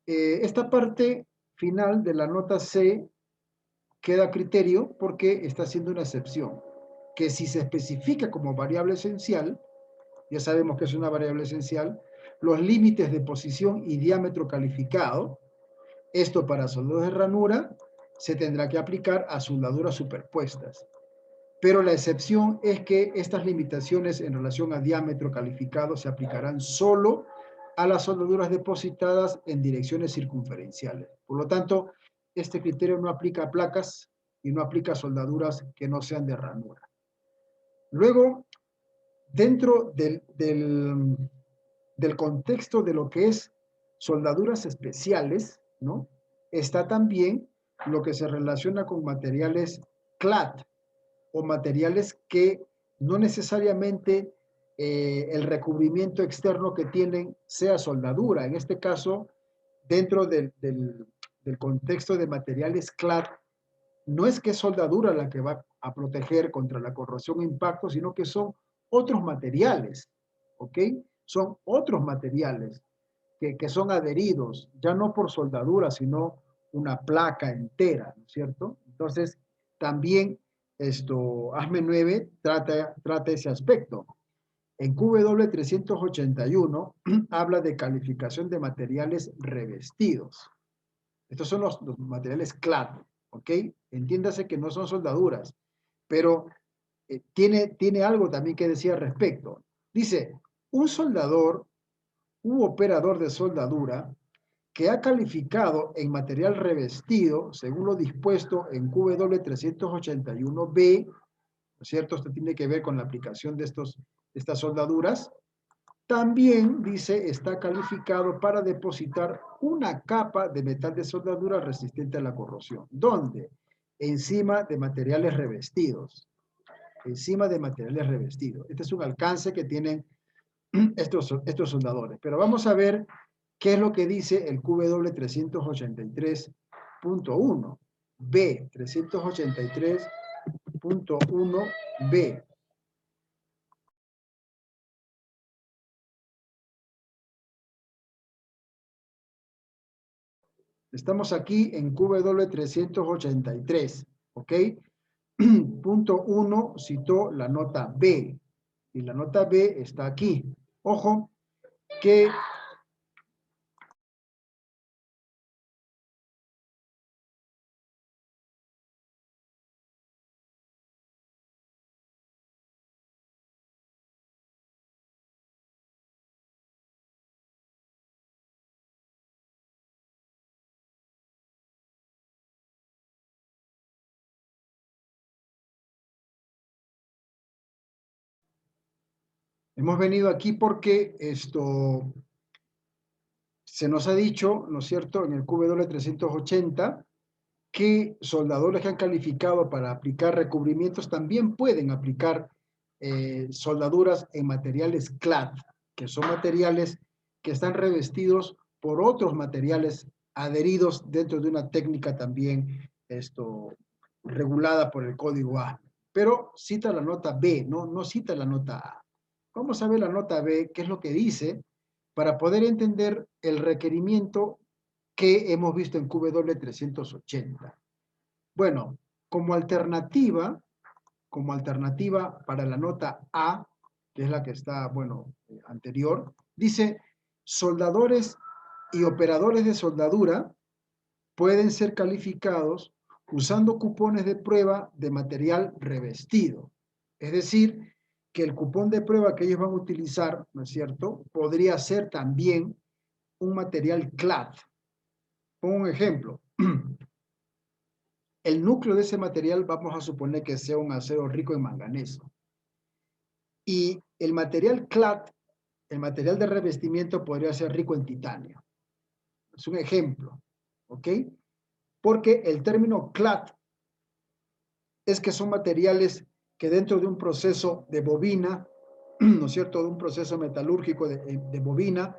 esta parte final de la nota C queda a criterio porque está haciendo una excepción, que si se especifica como variable esencial, ya sabemos que es una variable esencial, los límites de posición y diámetro calificado, esto para soldaduras de ranura, se tendrá que aplicar a soldaduras superpuestas. Pero la excepción es que estas limitaciones en relación a diámetro calificado se aplicarán solo a las soldaduras depositadas en direcciones circunferenciales. Por lo tanto, este criterio no aplica a placas y no aplica a soldaduras que no sean de ranura. Luego, dentro del contexto de lo que es soldaduras especiales, ¿no? Está también lo que se relaciona con materiales clad o materiales que no necesariamente el recubrimiento externo que tienen sea soldadura. En este caso, dentro del contexto de materiales clad, no es que es soldadura la que va a proteger contra la corrosión e impacto, sino que son otros materiales, ¿ok? Son otros materiales que son adheridos, ya no por soldadura, sino una placa entera, ¿no es cierto? Entonces, también ASME 9 trata ese aspecto. En QW 381 habla de calificación de materiales revestidos. Estos son los materiales clad, ¿ok? Entiéndase que no son soldaduras, pero tiene algo también que decir al respecto. Dice, un soldador u operador de soldadura que ha calificado en material revestido, según lo dispuesto en QW 381B, ¿no es cierto? Esto tiene que ver con la aplicación de estas soldaduras. También, dice, está calificado para depositar una capa de metal de soldadura resistente a la corrosión. ¿Dónde? Encima de materiales revestidos. Encima de materiales revestidos. Este es un alcance que tienen estos soldadores. Pero vamos a ver qué es lo que dice el QW 383.1. B, 383.1b. Estamos aquí en QW 383, ¿ok? Punto 1 citó la nota B, y la nota B está aquí. Ojo, que hemos venido aquí porque se nos ha dicho, ¿no es cierto?, en el QW 380, que soldadores que han calificado para aplicar recubrimientos también pueden aplicar soldaduras en materiales clad, que son materiales que están revestidos por otros materiales adheridos dentro de una técnica también regulada por el código A. Pero cita la nota B, no cita la nota A. Vamos a ver la nota B, qué es lo que dice, para poder entender el requerimiento que hemos visto en QW 380. Bueno, como alternativa para la nota A, que es la que está, bueno, anterior, dice, soldadores y operadores de soldadura pueden ser calificados usando cupones de prueba de material revestido. Es decir, que el cupón de prueba que ellos van a utilizar, ¿no es cierto?, podría ser también un material clad. Pongo un ejemplo. El núcleo de ese material vamos a suponer que sea un acero rico en manganeso. Y el material clad, el material de revestimiento, podría ser rico en titanio. Es un ejemplo, ¿ok? Porque el término clad es que son materiales que dentro de un proceso de bobina, ¿no es cierto?, de un proceso metalúrgico de bobina,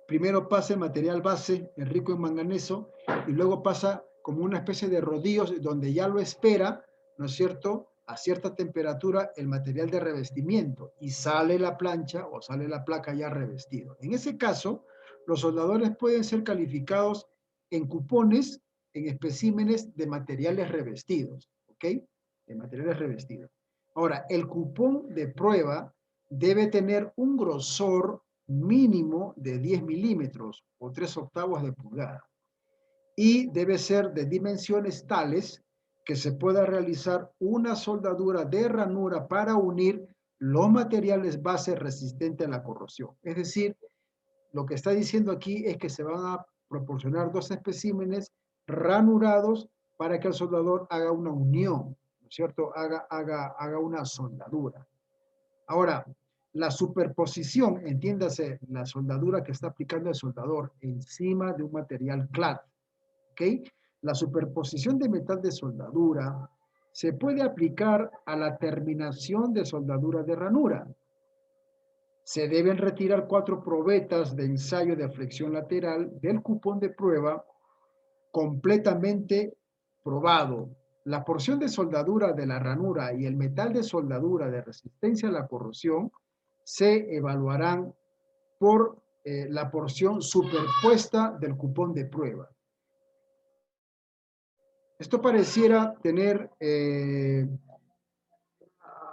primero pasa el material base, el rico en manganeso, y luego pasa como una especie de rodillos donde ya lo espera, ¿no es cierto?, a cierta temperatura el material de revestimiento y sale la plancha o sale la placa ya revestido. En ese caso, los soldadores pueden ser calificados en cupones, en especímenes de materiales revestidos, ¿ok? De materiales revestidos. Ahora, el cupón de prueba debe tener un grosor mínimo de 10 milímetros o 3/8 de pulgada y debe ser de dimensiones tales que se pueda realizar una soldadura de ranura para unir los materiales base resistentes a la corrosión. Es decir, lo que está diciendo aquí es que se van a proporcionar 2 especímenes ranurados para que el soldador haga una unión, ¿no es cierto? Haga una soldadura. Ahora, la superposición, entiéndase, la soldadura que está aplicando el soldador encima de un material clad, ¿ok? La superposición de metal de soldadura se puede aplicar a la terminación de soldadura de ranura. Se deben retirar 4 probetas de ensayo de flexión lateral del cupón de prueba completamente probado. La porción de soldadura de la ranura y el metal de soldadura de resistencia a la corrosión se evaluarán por la porción superpuesta del cupón de prueba. Esto pareciera tener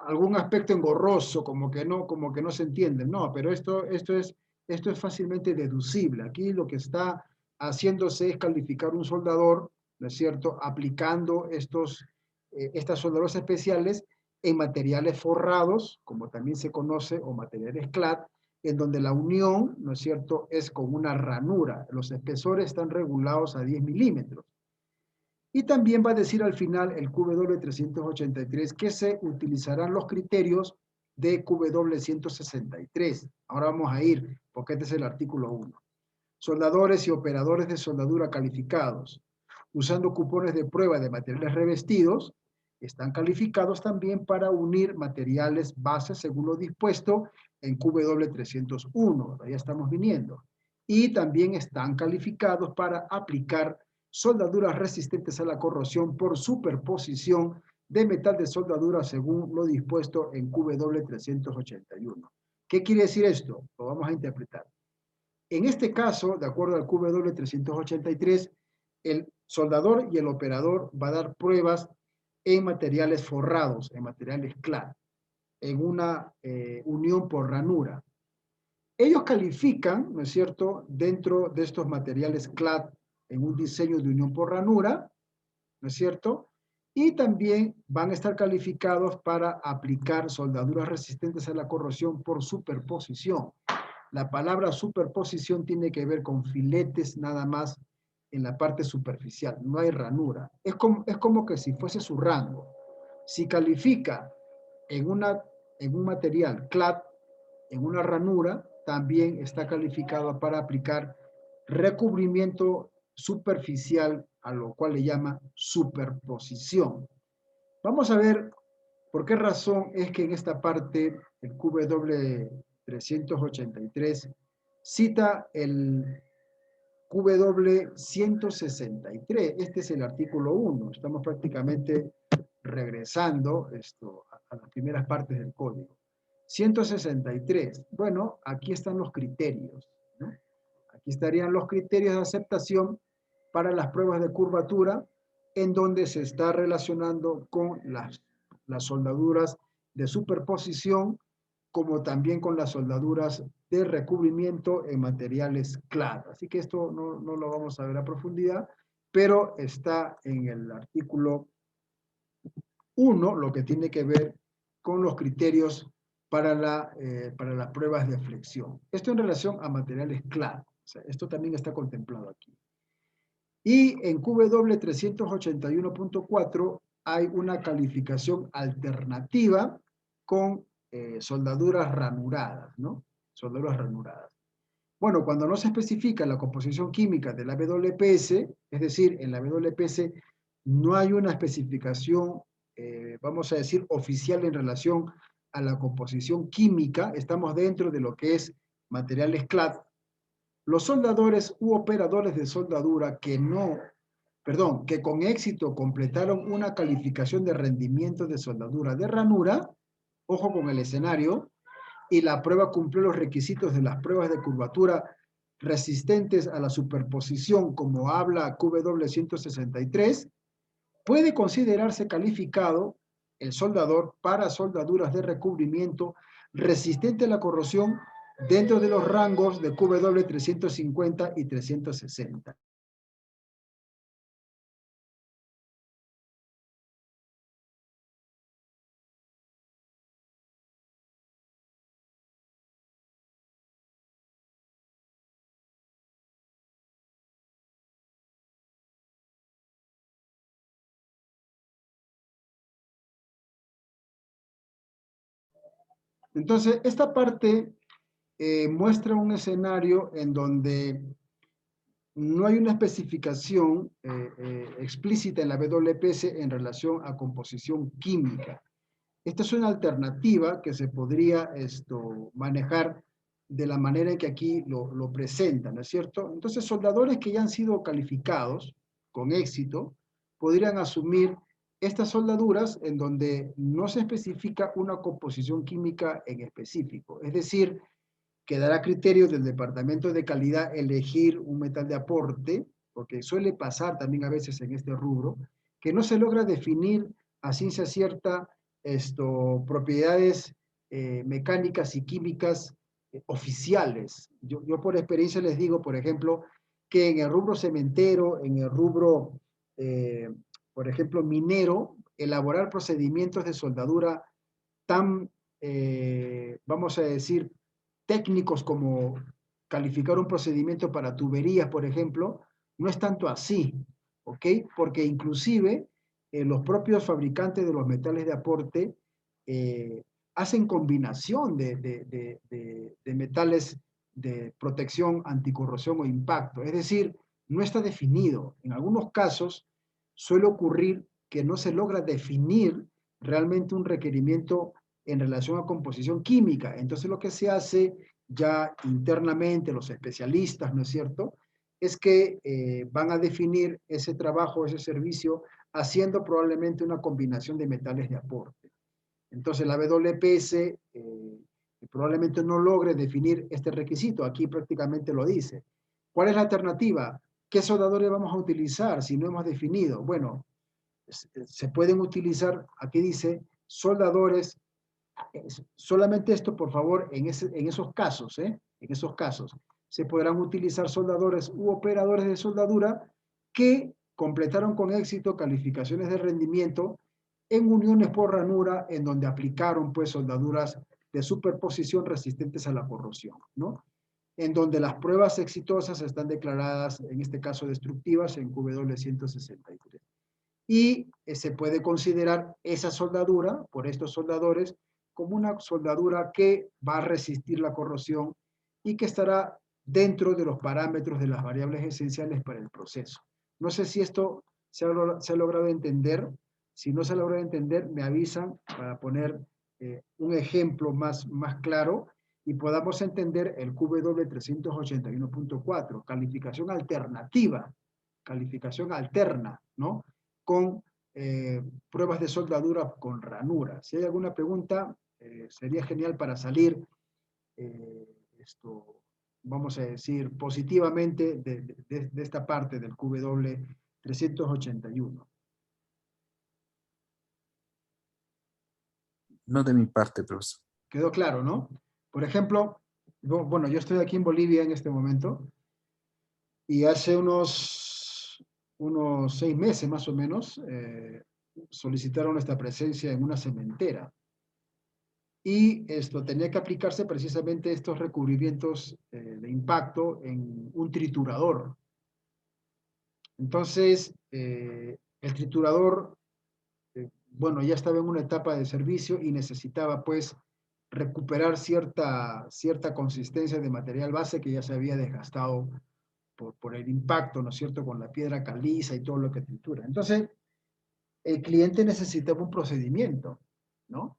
algún aspecto engorroso, como que no se entiende. No, pero esto es fácilmente deducible. Aquí lo que está haciéndose es calificar un soldador, ¿no es cierto?, aplicando estas soldaduras especiales en materiales forrados, como también se conoce, o materiales clad, en donde la unión, ¿no es cierto?, es con una ranura. Los espesores están regulados a 10 milímetros. Y también va a decir al final el QW383 que se utilizarán los criterios de QW163. Ahora vamos a ir, porque este es el artículo 1. Soldadores y operadores de soldadura calificados, usando cupones de prueba de materiales revestidos, están calificados también para unir materiales bases según lo dispuesto en QW301. Ahí estamos viniendo. Y también están calificados para aplicar soldaduras resistentes a la corrosión por superposición de metal de soldadura según lo dispuesto en QW381. ¿Qué quiere decir esto? Lo vamos a interpretar. En este caso, de acuerdo al QW383, el soldador y el operador va a dar pruebas en materiales forrados, en materiales clad, en una unión por ranura. Ellos califican, ¿no es cierto?, dentro de estos materiales clad en un diseño de unión por ranura, ¿no es cierto?, y también van a estar calificados para aplicar soldaduras resistentes a la corrosión por superposición. La palabra superposición tiene que ver con filetes nada más en la parte superficial, no hay ranura. Es como que si fuese su rango. Si califica en un material clad, en una ranura, también está calificado para aplicar recubrimiento superficial, a lo cual le llama superposición. Vamos a ver por qué razón es que en esta parte el QW383 cita el QW163. Este es el artículo 1. Estamos prácticamente regresando a las primeras partes del código. 163. Bueno, aquí están los criterios, ¿no? Aquí estarían los criterios de aceptación para las pruebas de curvatura, en donde se está relacionando con las soldaduras de superposición, como también con las soldaduras de recubrimiento en materiales clad. Así que esto no lo vamos a ver a profundidad, pero está en el artículo 1, lo que tiene que ver con los criterios para las pruebas de flexión. Esto en relación a materiales clad. O sea, esto también está contemplado aquí. Y en QW 381.4 hay una calificación alternativa con soldaduras ranuradas, ¿no? Soldaduras ranuradas. Bueno, cuando no se especifica la composición química de la WPS, es decir, en la WPS no hay una especificación, vamos a decir, oficial en relación a la composición química, estamos dentro de lo que es materiales clad. Los soldadores u operadores de soldadura que con éxito completaron una calificación de rendimiento de soldadura de ranura, ojo con el escenario, y la prueba cumplió los requisitos de las pruebas de curvatura resistentes a la superposición, como habla QW 163, puede considerarse calificado el soldador para soldaduras de recubrimiento resistente a la corrosión dentro de los rangos de QW 350 y 360. Entonces, esta parte muestra un escenario en donde no hay una especificación explícita en la WPS en relación a composición química. Esta es una alternativa que se podría manejar de la manera en que aquí lo presentan, ¿no es cierto? Entonces, soldadores que ya han sido calificados con éxito podrían asumir estas soldaduras en donde no se especifica una composición química en específico. Es decir, quedará a criterio del departamento de calidad elegir un metal de aporte, porque suele pasar también a veces en este rubro, que no se logra definir a ciencia cierta propiedades mecánicas y químicas oficiales. Yo por experiencia les digo, por ejemplo, que en el rubro cementero, en el rubro, por ejemplo, minero, elaborar procedimientos de soldadura tan, vamos a decir, técnicos como calificar un procedimiento para tuberías, por ejemplo, no es tanto así, ¿ok? Porque inclusive los propios fabricantes de los metales de aporte hacen combinación de metales de protección, anticorrosión o impacto. Es decir, no está definido. En algunos casos suele ocurrir que no se logra definir realmente un requerimiento en relación a composición química. Entonces lo que se hace ya internamente, los especialistas, ¿no es cierto?, es que van a definir ese trabajo, ese servicio, haciendo probablemente una combinación de metales de aporte. Entonces la WPS probablemente no logre definir este requisito. Aquí prácticamente lo dice. ¿Cuál es la alternativa? ¿Qué soldadores vamos a utilizar si no hemos definido? Bueno, se pueden utilizar, aquí dice, soldadores. Solamente esto, por favor, en esos casos, en esos casos, se podrán utilizar soldadores u operadores de soldadura que completaron con éxito calificaciones de rendimiento en uniones por ranura en donde aplicaron pues soldaduras de superposición resistentes a la corrosión, ¿no? En donde las pruebas exitosas están declaradas, en este caso destructivas, en QW 163. Y se puede considerar esa soldadura, por estos soldadores, como una soldadura que va a resistir la corrosión y que estará dentro de los parámetros de las variables esenciales para el proceso. No sé si esto se ha logrado entender. Si no se ha logrado entender, me avisan para poner un ejemplo más claro y podamos entender el QW 381.4, calificación alterna, ¿no? Con pruebas de soldadura con ranura. Si hay alguna pregunta, sería genial para salir, vamos a decir, positivamente de esta parte del QW 381. No de mi parte, profesor. Quedó claro, ¿no? Por ejemplo, bueno, yo estoy aquí en Bolivia en este momento y hace unos 6 meses más o menos solicitaron esta presencia en una cementera. y esto tenía que aplicarse precisamente estos recubrimientos de impacto en un triturador. Entonces, el triturador, bueno, ya estaba en una etapa de servicio y necesitaba pues recuperar cierta consistencia de material base que ya se había desgastado por el impacto, ¿no es cierto?, con la piedra caliza y todo lo que tritura. Entonces, el cliente necesitaba un procedimiento, ¿no?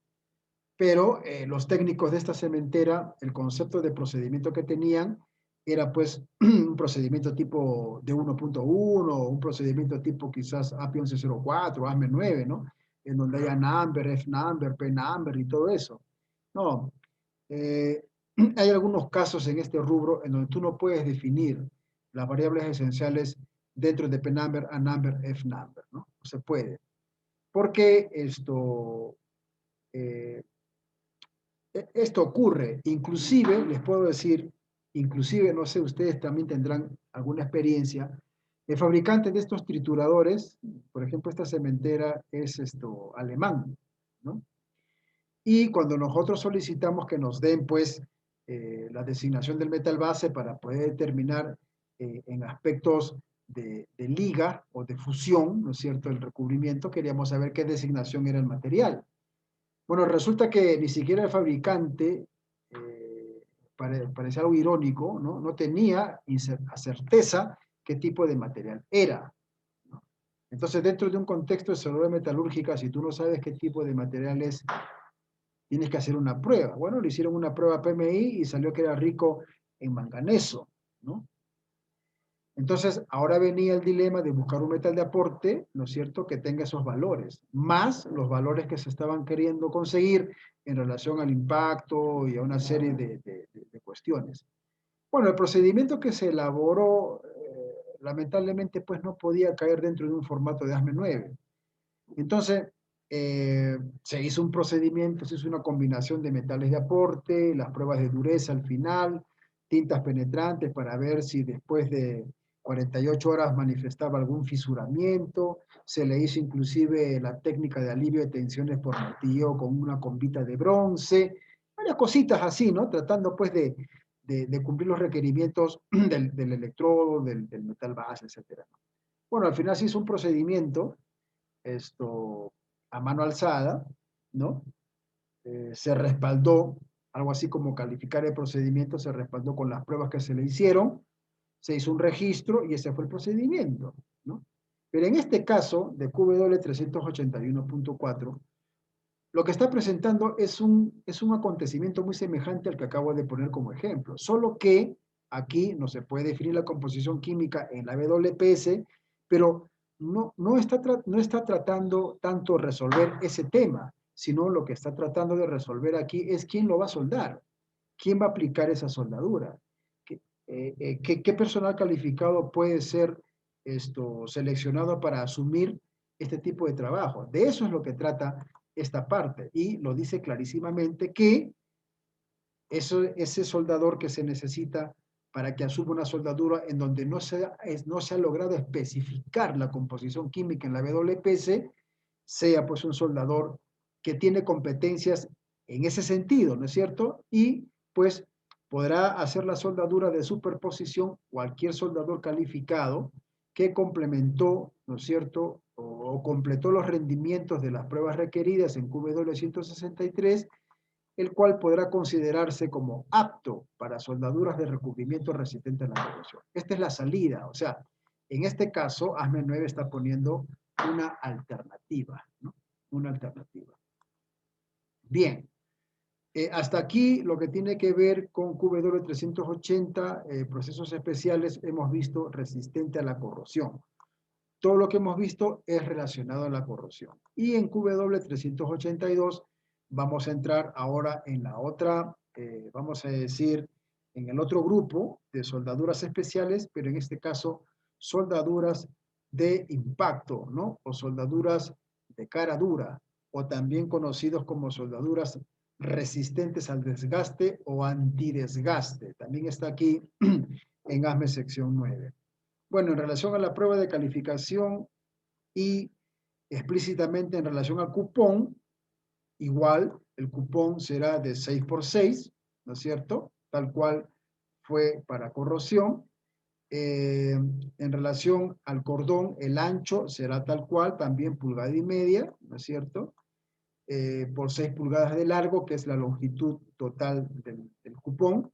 Pero los técnicos de esta cementera, el concepto de procedimiento que tenían era pues un procedimiento tipo de 1.1, un procedimiento tipo quizás API 1104, ASME 9, ¿no? En donde haya number, F-number, P-number y todo eso. No, eh, hay algunos casos en este rubro en donde tú no puedes definir las variables esenciales dentro de P-number, A-number, F-number, ¿no? No se puede. Porque eh, esto ocurre, inclusive, les puedo decir, inclusive, no sé, ustedes también tendrán alguna experiencia, el fabricante de estos trituradores, por ejemplo, esta cementera es alemán, ¿no? Y cuando nosotros solicitamos que nos den, pues, la designación del metal base para poder determinar en aspectos de liga o de fusión, ¿no es cierto?, el recubrimiento, queríamos saber qué designación era el material. Bueno, resulta que ni siquiera el fabricante, parece algo irónico, ¿no? No tenía certeza qué tipo de material era, ¿no? Entonces, dentro de un contexto de soldadura metalúrgica, si tú no sabes qué tipo de material es, tienes que hacer una prueba. Bueno, le hicieron una prueba PMI y salió que era rico en manganeso, ¿no? Entonces, ahora venía el dilema de buscar un metal de aporte, ¿no es cierto?, que tenga esos valores, más los valores que se estaban queriendo conseguir en relación al impacto y a una serie de cuestiones. Bueno, el procedimiento que se elaboró, lamentablemente, pues no podía caer dentro de un formato de ASME 9. Entonces, se hizo un procedimiento, se hizo una combinación de metales de aporte, las pruebas de dureza al final, tintas penetrantes para ver si después de 48 horas manifestaba algún fisuramiento, se le hizo inclusive la técnica de alivio de tensiones por martillo con una combita de bronce, varias cositas así, ¿no? Tratando pues de cumplir los requerimientos del electrodo, del metal base, etc. Bueno, al final se hizo un procedimiento a mano alzada, ¿no? Se respaldó, algo así como calificar el procedimiento, se respaldó con las pruebas que se le hicieron, se hizo un registro y ese fue el procedimiento, ¿no? Pero en este caso de QW 381.4, lo que está presentando es un acontecimiento muy semejante al que acabo de poner como ejemplo, solo que aquí no se puede definir la composición química en la WPS, pero no está tratando tanto resolver ese tema, sino lo que está tratando de resolver aquí es quién lo va a soldar, quién va a aplicar esa soldadura, qué personal calificado puede ser seleccionado para asumir este tipo de trabajo. De eso es lo que trata esta parte y lo dice clarísimamente que ese soldador que se necesita para que asuma una soldadura en donde no se ha logrado especificar la composición química en la WPS, sea pues un soldador que tiene competencias en ese sentido, ¿no es cierto? Y pues podrá hacer la soldadura de superposición cualquier soldador calificado que complementó, ¿no es cierto?, o completó los rendimientos de las pruebas requeridas en QW 163, el cual podrá considerarse como apto para soldaduras de recubrimiento resistente a la corrosión. Esta es la salida, o sea, en este caso, ASME 9 está poniendo una alternativa, ¿no? Una alternativa. Bien, hasta aquí lo que tiene que ver con QW 380, procesos especiales, hemos visto resistente a la corrosión. Todo lo que hemos visto es relacionado a la corrosión. Y en QW 382 vamos a entrar ahora en la otra, vamos a decir, en el otro grupo de soldaduras especiales, pero en este caso soldaduras de impacto, ¿no? O soldaduras de cara dura, o también conocidos como soldaduras resistentes al desgaste o antidesgaste. También está aquí en ASME sección 9. Bueno, en relación a la prueba de calificación y explícitamente en relación al cupón, igual el cupón será de 6 por 6, ¿no es cierto? Tal cual fue para corrosión. En relación al cordón, el ancho será tal cual, también 1,5 pulgadas, ¿no es cierto? Por 6 pulgadas de largo, que es la longitud total del cupón.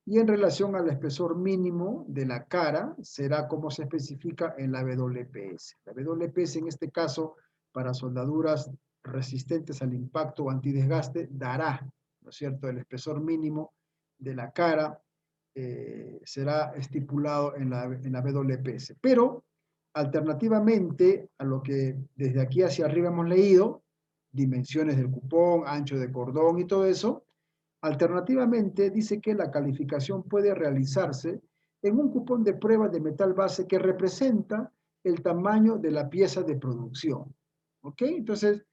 Y en relación al espesor mínimo de la cara, será como se especifica en la WPS. La WPS en este caso, para soldaduras resistentes al impacto o antidesgaste, dará, ¿no es cierto?, el espesor mínimo de la cara será estipulado en la WPS. Pero, alternativamente a lo que desde aquí hacia arriba hemos leído, dimensiones del cupón, ancho de cordón y todo eso, alternativamente dice que la calificación puede realizarse en un cupón de prueba de metal base que representa el tamaño de la pieza de producción. ¿Ok? Entonces,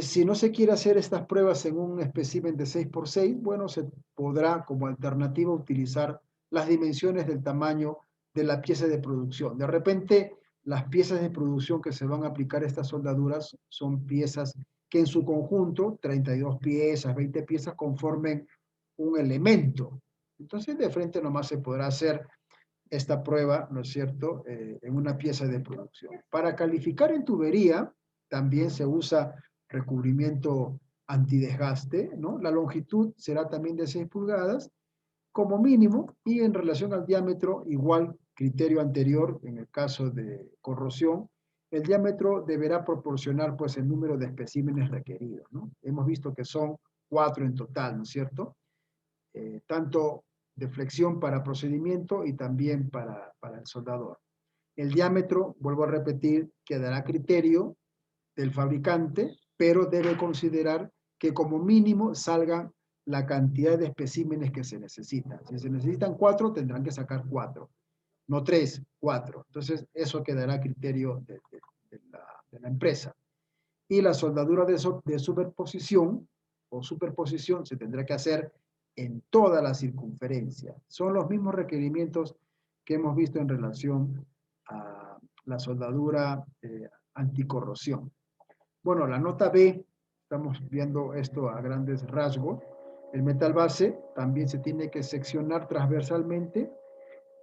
si no se quiere hacer estas pruebas en un espécimen de 6 por 6, bueno, se podrá como alternativa utilizar las dimensiones del tamaño de la pieza de producción. De repente, las piezas de producción que se van a aplicar a estas soldaduras son piezas que en su conjunto, 32 piezas, 20 piezas, conformen un elemento. Entonces, de frente nomás se podrá hacer esta prueba, ¿no es cierto?, en una pieza de producción. Para calificar en tubería, también se usa recubrimiento antidesgaste, ¿no? La longitud será también de 6 pulgadas como mínimo, y en relación al diámetro, igual criterio anterior en el caso de corrosión, el diámetro deberá proporcionar pues el número de especímenes requeridos, ¿no? Hemos visto que son 4 en total, ¿no es cierto? Tanto de flexión para procedimiento y también para el soldador. El diámetro, vuelvo a repetir, quedará a criterio del fabricante, pero debe considerar que como mínimo salgan la cantidad de especímenes que se necesitan. Si se necesitan 4, tendrán que sacar 4, no 3, 4. Entonces, eso quedará a criterio de la empresa. Y la soldadura de superposición o superposición se tendrá que hacer en toda la circunferencia. Son los mismos requerimientos que hemos visto en relación a la soldadura anticorrosión. Bueno, la nota B, estamos viendo esto a grandes rasgos. El metal base también se tiene que seccionar transversalmente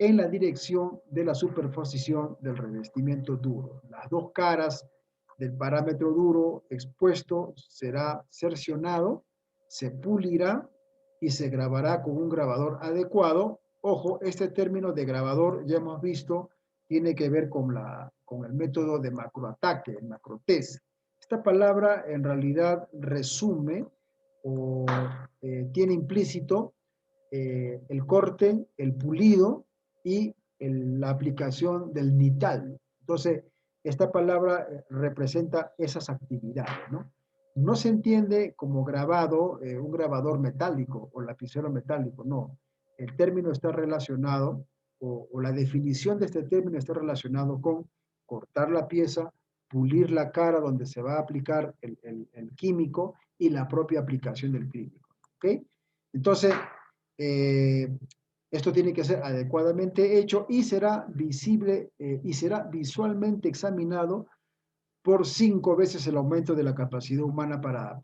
en la dirección de la superposición del revestimiento duro. Las dos caras del parámetro duro expuesto será cercionado, se pulirá y se grabará con un grabador adecuado. Ojo, este término de grabador ya hemos visto, tiene que ver con el método de macroataque, el macrotest. Esta palabra en realidad resume o tiene implícito el corte, el pulido y la aplicación del nital. Entonces, esta palabra representa esas actividades, ¿no? No se entiende como grabado, un grabador metálico o lapicero metálico, no. El término está relacionado, o la definición de este término está relacionado con cortar la pieza, pulir la cara donde se va a aplicar el químico y la propia aplicación del químico. ¿Ok? Entonces, esto tiene que ser adecuadamente hecho y será visible y será visualmente examinado por 5 veces el aumento de la capacidad humana para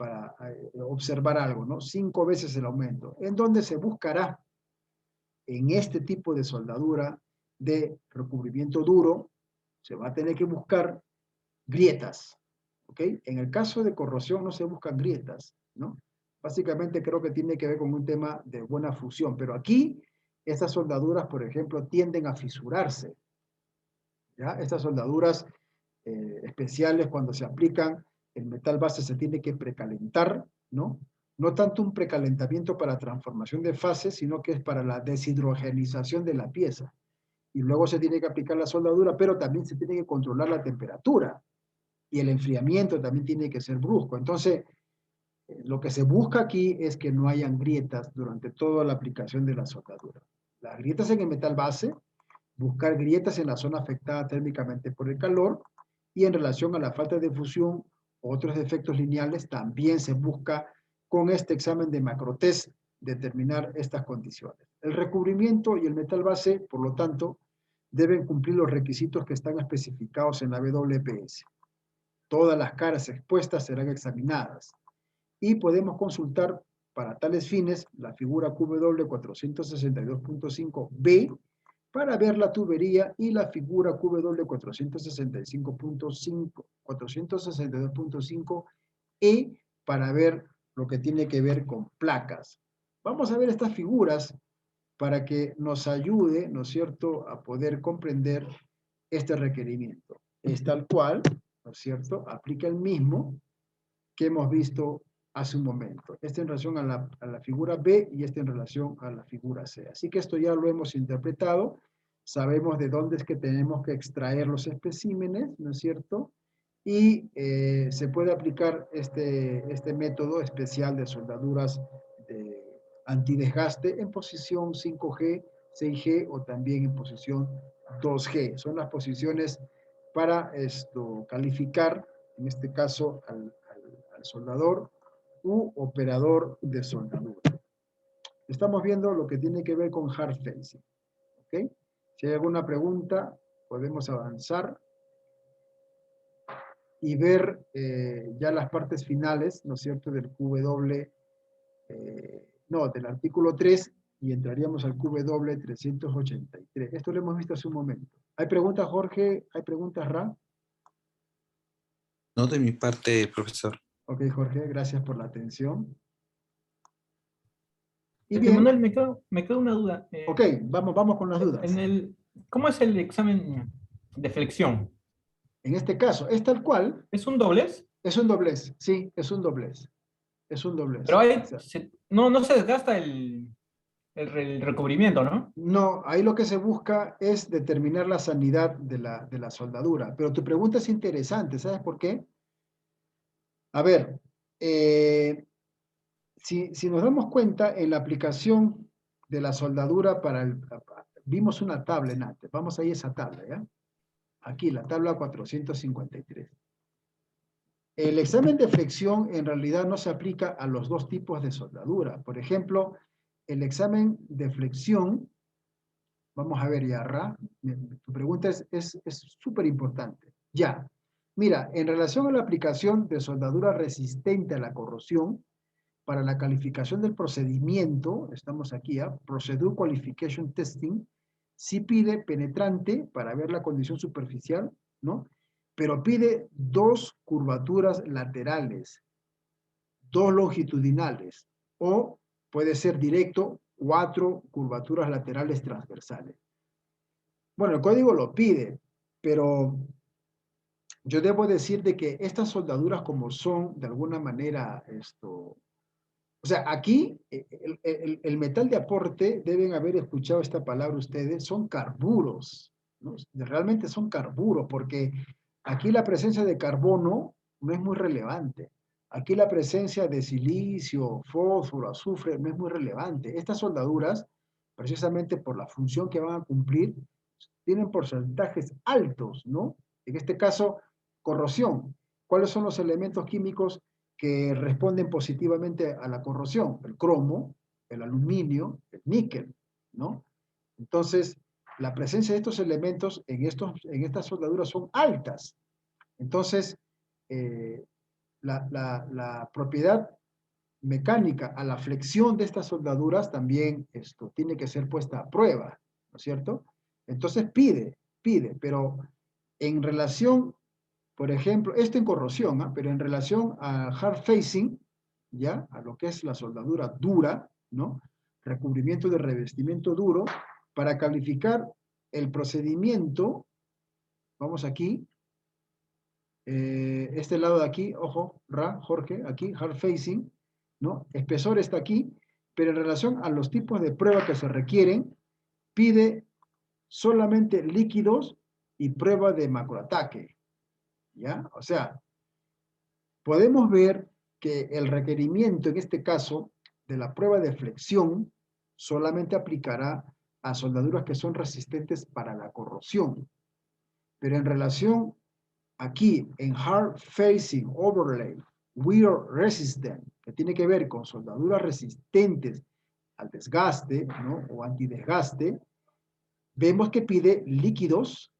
observar algo, ¿no? 5 veces el aumento, en donde se buscará en este tipo de soldadura de recubrimiento duro, se va a tener que buscar grietas, ¿ok? En el caso de corrosión no se buscan grietas, ¿no? Básicamente creo que tiene que ver con un tema de buena fusión, pero aquí estas soldaduras, por ejemplo, tienden a fisurarse, ¿ya? Estas soldaduras especiales, cuando se aplican, el metal base se tiene que precalentar, ¿no? No tanto un precalentamiento para transformación de fase, sino que es para la deshidrogenización de la pieza. Y luego se tiene que aplicar la soldadura, pero también se tiene que controlar la temperatura. Y el enfriamiento también tiene que ser brusco. Entonces, lo que se busca aquí es que no hayan grietas durante toda la aplicación de la soldadura. Las grietas en el metal base, buscar grietas en la zona afectada térmicamente por el calor, y en relación a la falta de fusión o otros defectos lineales, también se busca con este examen de macrotest determinar estas condiciones. El recubrimiento y el metal base, por lo tanto, deben cumplir los requisitos que están especificados en la WPS. Todas las caras expuestas serán examinadas. y podemos consultar para tales fines la figura QW 462.5B para ver la tubería y la figura QW 462.5E para ver lo que tiene que ver con placas. Vamos a ver estas figuras para que nos ayude, ¿no es cierto?, a poder comprender este requerimiento. Es tal cual, ¿no es cierto?, aplica el mismo que hemos visto hace un momento. Este en relación a la figura B y este en relación a la figura C. Así que esto ya lo hemos interpretado. Sabemos de dónde es que tenemos que extraer los especímenes, ¿no es cierto? Y se puede aplicar este método especial de soldaduras de antidesgaste en posición 5G, 6G o también en posición 2G. Son las posiciones para calificar, en este caso, al soldador u operador de soldadura. Estamos viendo lo que tiene que ver con hard facing. ¿Ok? Si hay alguna pregunta, podemos avanzar y ver ya las partes finales, ¿no es cierto?, del QW, del artículo 3, y entraríamos al QW 383. Esto lo hemos visto hace un momento. ¿Hay preguntas, Jorge? ¿Hay preguntas, Ra? No de mi parte, profesor. Ok, Jorge, gracias por la atención. Y Manuel, bien, me queda una duda. ok, vamos con las dudas. ¿Cómo es el examen de flexión? En este caso, es tal cual, ¿Es un doblez? es un doblez, sí, es un doblez. Es un doblez. Pero O sea, no se desgasta el recubrimiento, ¿no? no, ahí lo que se busca es determinar la sanidad de la soldadura. Pero tu pregunta es interesante, ¿sabes por qué? A ver, si nos damos cuenta, en la aplicación de la soldadura vimos una tabla en antes. Vamos ahí a esa tabla, ¿ya? Aquí, la tabla 453. El examen de flexión en realidad no se aplica a los dos tipos de soldadura. Por ejemplo, el examen de flexión, vamos a ver ya, Ra, tu pregunta es súper importante. Ya, mira, en relación a la aplicación de soldadura resistente a la corrosión, para la calificación del procedimiento, estamos aquí, Procedure Qualification Testing, sí pide penetrante para ver la condición superficial, ¿no? Pero pide 2 curvaturas laterales, 2 longitudinales, o puede ser directo, 4 curvaturas laterales transversales. Bueno, el código lo pide, pero yo debo decir de que estas soldaduras, como son de alguna manera o sea, aquí el metal de aporte, deben haber escuchado esta palabra ustedes, son carburos, ¿no? Realmente son carburos, porque aquí la presencia de carbono no es muy relevante. Aquí la presencia de silicio, fósforo, azufre no es muy relevante. Estas soldaduras, precisamente por la función que van a cumplir, tienen porcentajes altos, ¿no? En este caso, corrosión. ¿Cuáles son los elementos químicos que responden positivamente a la corrosión? El cromo, el aluminio, el níquel, ¿no? Entonces, la presencia de estos elementos en estas soldaduras son altas. Entonces, la propiedad mecánica a la flexión de estas soldaduras también tiene que ser puesta a prueba, ¿no es cierto? Entonces pide, pero en relación, por ejemplo, esto en corrosión, ¿eh? Pero en relación a hard facing, ¿ya? A lo que es la soldadura dura, ¿no? Recubrimiento de revestimiento duro, para calificar el procedimiento, vamos aquí, este lado de aquí, ojo, Jorge, aquí, hard facing, ¿no? Espesor está aquí, pero en relación a los tipos de prueba que se requieren, pide solamente líquidos y prueba de macroataque, ¿ya? O sea, podemos ver que el requerimiento, en este caso, de la prueba de flexión, solamente aplicará a soldaduras que son resistentes para la corrosión. Pero en relación aquí, en Hard Facing Overlay, Wear Resistant, que tiene que ver con soldaduras resistentes al desgaste, ¿no? O antidesgaste, vemos que pide líquidos.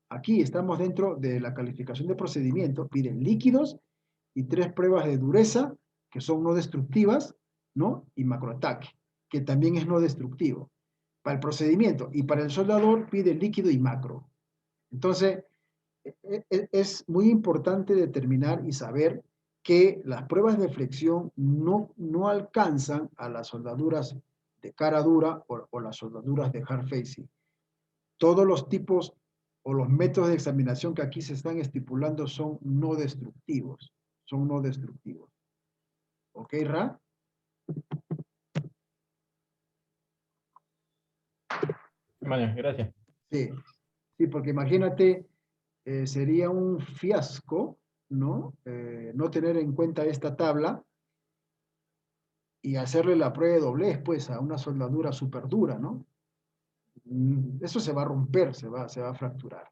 Aquí estamos dentro de la calificación de procedimiento, piden líquidos y 3 pruebas de dureza que son no destructivas, ¿no? Y macroataque, que también es no destructivo. Para el procedimiento y para el soldador pide líquido y macro. Entonces, es muy importante determinar y saber que las pruebas de flexión no alcanzan a las soldaduras de cara dura o las soldaduras de hard facing. Todos los tipos o los métodos de examinación que aquí se están estipulando son no destructivos. Son no destructivos. ¿Ok, Ra? Vale, gracias. Sí, sí, porque imagínate, sería un fiasco, ¿no? No tener en cuenta esta tabla y hacerle la prueba de doblez, pues, a una soldadura súper dura, ¿no? Eso se va a romper, se va a fracturar.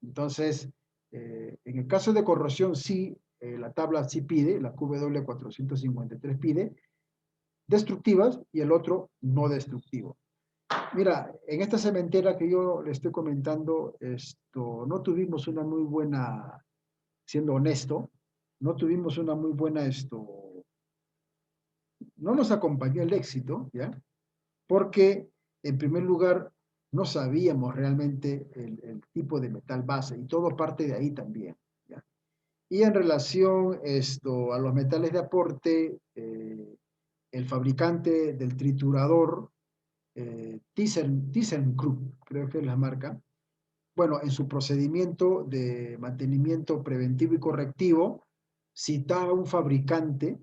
Entonces, en el caso de corrosión, sí, la tabla sí pide, la QW453 pide, destructivas y el otro no destructivo. Mira, en esta cementera que yo le estoy comentando, no tuvimos una muy buena, siendo honesto, no tuvimos una muy buena, no nos acompañó el éxito, ¿ya? Porque, en primer lugar, no sabíamos realmente el tipo de metal base y todo parte de ahí también, ¿ya? Y en relación a los metales de aporte, el fabricante del triturador, ThyssenKrupp, creo que es la marca, bueno, en su procedimiento de mantenimiento preventivo y correctivo, citaba un fabricante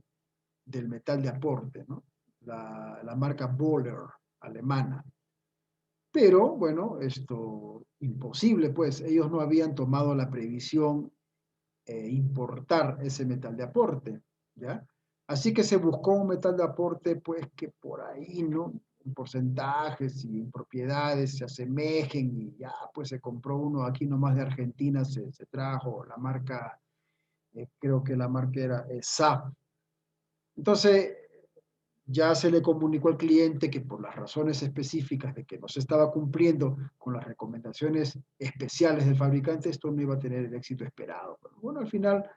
del metal de aporte, ¿no? La marca Böhler, alemana. Pero, bueno, imposible, pues, ellos no habían tomado la previsión importar ese metal de aporte, ¿ya? Así que se buscó un metal de aporte, pues, que por ahí, ¿no? En porcentajes y en propiedades se asemejen y ya, pues, se compró uno aquí nomás de Argentina, se trajo la marca, creo que la marca era SAP. Entonces, ya se le comunicó al cliente que por las razones específicas de que no se estaba cumpliendo con las recomendaciones especiales del fabricante, esto no iba a tener el éxito esperado. Pero bueno, al final,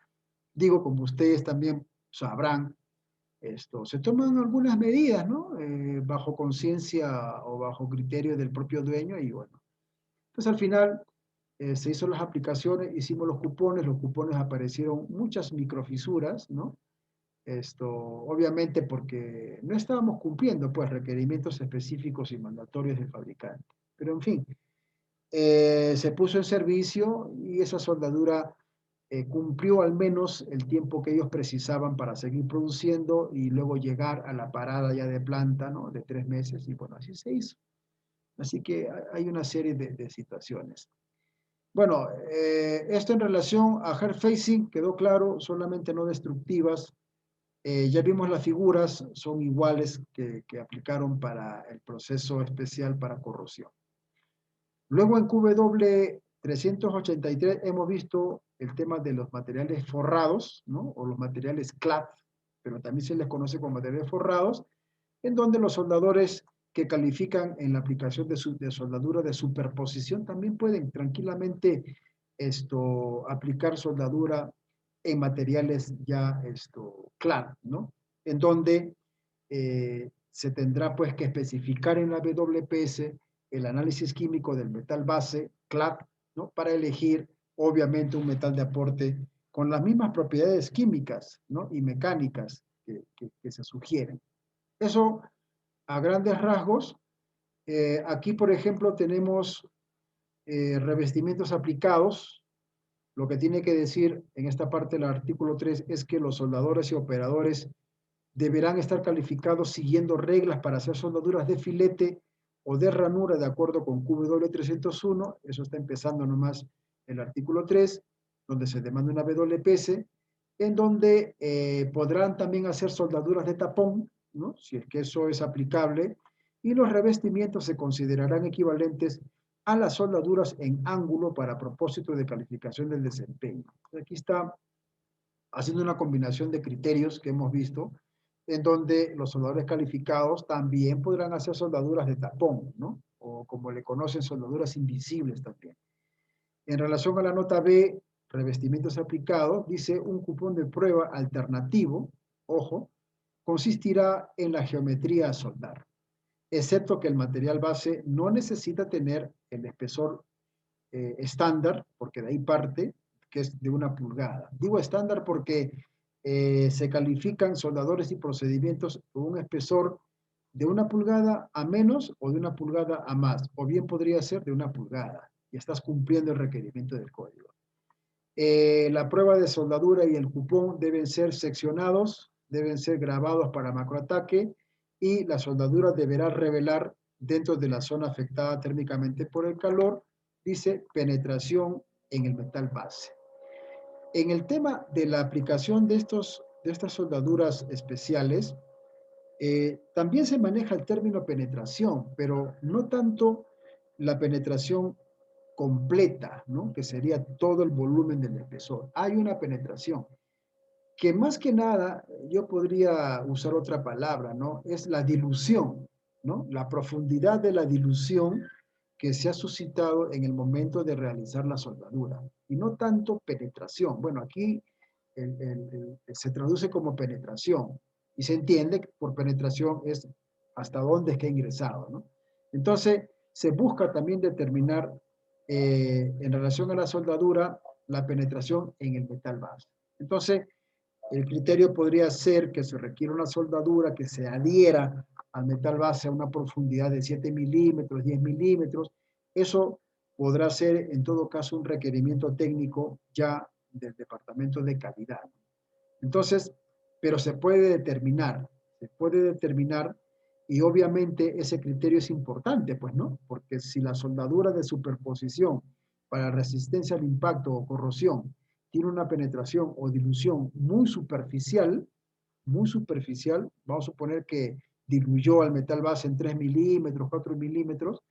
digo, como ustedes también sabrán, se toman algunas medidas, ¿no? Bajo conciencia o bajo criterio del propio dueño y bueno. Entonces al final se hizo las aplicaciones, hicimos los cupones aparecieron muchas microfisuras, ¿no? Obviamente porque no estábamos cumpliendo pues requerimientos específicos y mandatorios del fabricante. Pero en fin, se puso en servicio y esa soldadura cumplió al menos el tiempo que ellos precisaban para seguir produciendo y luego llegar a la parada ya de planta, ¿no? De 3 meses y bueno, así se hizo. Así que hay una serie de situaciones. Bueno, esto en relación a hard facing quedó claro, solamente no destructivas. Ya vimos las figuras, son iguales que aplicaron para el proceso especial para corrosión. Luego en QW383 hemos visto el tema de los materiales forrados, ¿no? O los materiales clad, pero también se les conoce como materiales forrados, en donde los soldadores que califican en la aplicación de soldadura de superposición también pueden tranquilamente aplicar soldadura en materiales ya clad, ¿no? En donde se tendrá pues que especificar en la WPS el análisis químico del metal base, clad, ¿no? Para elegir obviamente un metal de aporte con las mismas propiedades químicas, ¿no? Y mecánicas que se sugieren. Eso a grandes rasgos. Aquí, por ejemplo, tenemos revestimientos aplicados. Lo que tiene que decir en esta parte del artículo 3 es que los soldadores y operadores deberán estar calificados siguiendo reglas para hacer soldaduras de filete o de ranura de acuerdo con QW301. Eso está empezando nomás el artículo 3, donde se demanda una WPS, en donde podrán también hacer soldaduras de tapón, ¿no? Si es que eso es aplicable, y los revestimientos se considerarán equivalentes a las soldaduras en ángulo para propósito de calificación del desempeño. Aquí está haciendo una combinación de criterios que hemos visto, en donde los soldadores calificados también podrán hacer soldaduras de tapón, ¿no? O como le conocen, soldaduras invisibles también. En relación a la nota B, revestimientos aplicados, dice un cupón de prueba alternativo, ojo, consistirá en la geometría a soldar, excepto que el material base no necesita tener el espesor estándar, porque de ahí parte, que es de 1 pulgada. Digo estándar porque se califican soldadores y procedimientos con un espesor de 1 pulgada a menos o de 1 pulgada a más, o bien podría ser de 1 pulgada, y estás cumpliendo el requerimiento del código. La prueba de soldadura y el cupón deben ser seccionados, deben ser grabados para macroataque, y la soldadura deberá revelar dentro de la zona afectada térmicamente por el calor, dice penetración en el metal base. En el tema de la aplicación de estas soldaduras especiales, también se maneja el término penetración, pero no tanto la penetración completa, ¿no? Que sería todo el volumen del espesor. Hay una penetración que más que nada, yo podría usar otra palabra, ¿no? Es la dilución, ¿no? La profundidad de la dilución que se ha suscitado en el momento de realizar la soldadura, y no tanto penetración. Bueno, aquí se traduce como penetración, y se entiende que por penetración es hasta dónde es que ha ingresado, ¿no? Entonces, se busca también determinar, en relación a la soldadura, la penetración en el metal base. Entonces, el criterio podría ser que se requiere una soldadura que se adhiera al metal base a una profundidad de 7 milímetros, 10 milímetros. Eso podrá ser, en todo caso, un requerimiento técnico ya del departamento de calidad. Entonces, pero se puede determinar, y obviamente ese criterio es importante, pues, ¿no? Porque si la soldadura de superposición para resistencia al impacto o corrosión tiene una penetración o dilución muy superficial, vamos a suponer que diluyó al metal base en 3 milímetros, 4 milímetros,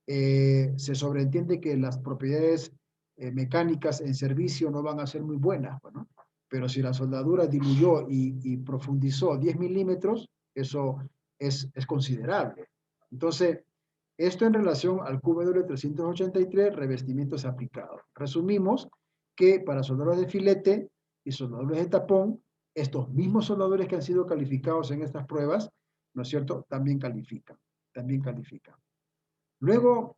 se sobreentiende que las propiedades mecánicas en servicio no van a ser muy buenas, ¿no? Pero si la soldadura diluyó y profundizó 10 milímetros, eso es considerable. Entonces, esto en relación al QW383, revestimientos aplicados. Resumimos que para soldadores de filete y soldadores de tapón, estos mismos soldadores que han sido calificados en estas pruebas, ¿no es cierto?, también califican. Luego,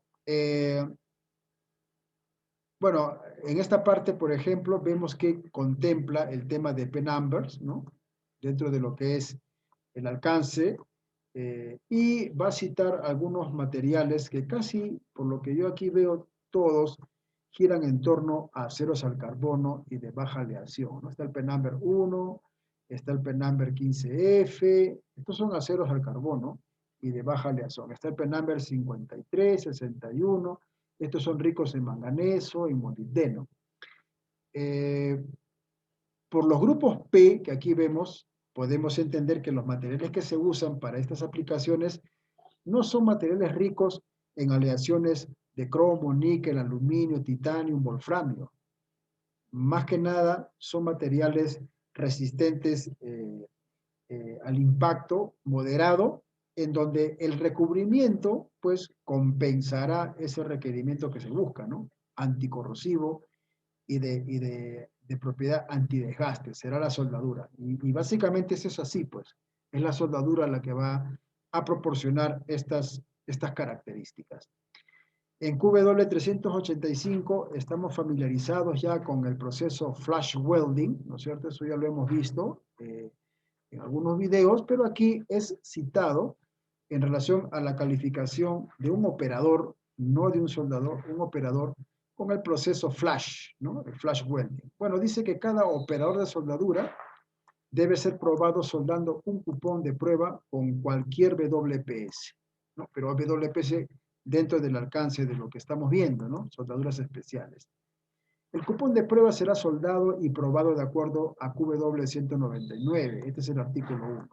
bueno, en esta parte, por ejemplo, vemos que contempla el tema de P-numbers, ¿no? Dentro de lo que es el alcance, y va a citar algunos materiales que casi, por lo que yo aquí veo, todos giran en torno a aceros al carbono y de baja aleación, ¿no? Está el P-number 1, está el P-number 15F, estos son aceros al carbono y de baja aleación. Está el P-number 53, 61, estos son ricos en manganeso y molibdeno. Por los grupos P que aquí vemos, podemos entender que los materiales que se usan para estas aplicaciones no son materiales ricos en aleaciones de cromo, níquel, aluminio, titanio, wolframio. Más que nada son materiales resistentes al impacto moderado, en donde el recubrimiento pues compensará ese requerimiento que se busca, ¿no? Anticorrosivo y de propiedad antidesgaste, será la soldadura. Y básicamente eso es así, pues. Es la soldadura la que va a proporcionar estas características. En QW385 estamos familiarizados ya con el proceso flash welding, ¿no es cierto? Eso ya lo hemos visto en algunos videos, pero aquí es citado en relación a la calificación de un operador, no de un soldador, un operador con el proceso flash, ¿no? El flash welding. Bueno, dice que cada operador de soldadura debe ser probado soldando un cupón de prueba con cualquier WPS, ¿no? Pero WPS dentro del alcance de lo que estamos viendo, ¿no? Soldaduras especiales. El cupón de prueba será soldado y probado de acuerdo a QW199. Este es el artículo 1.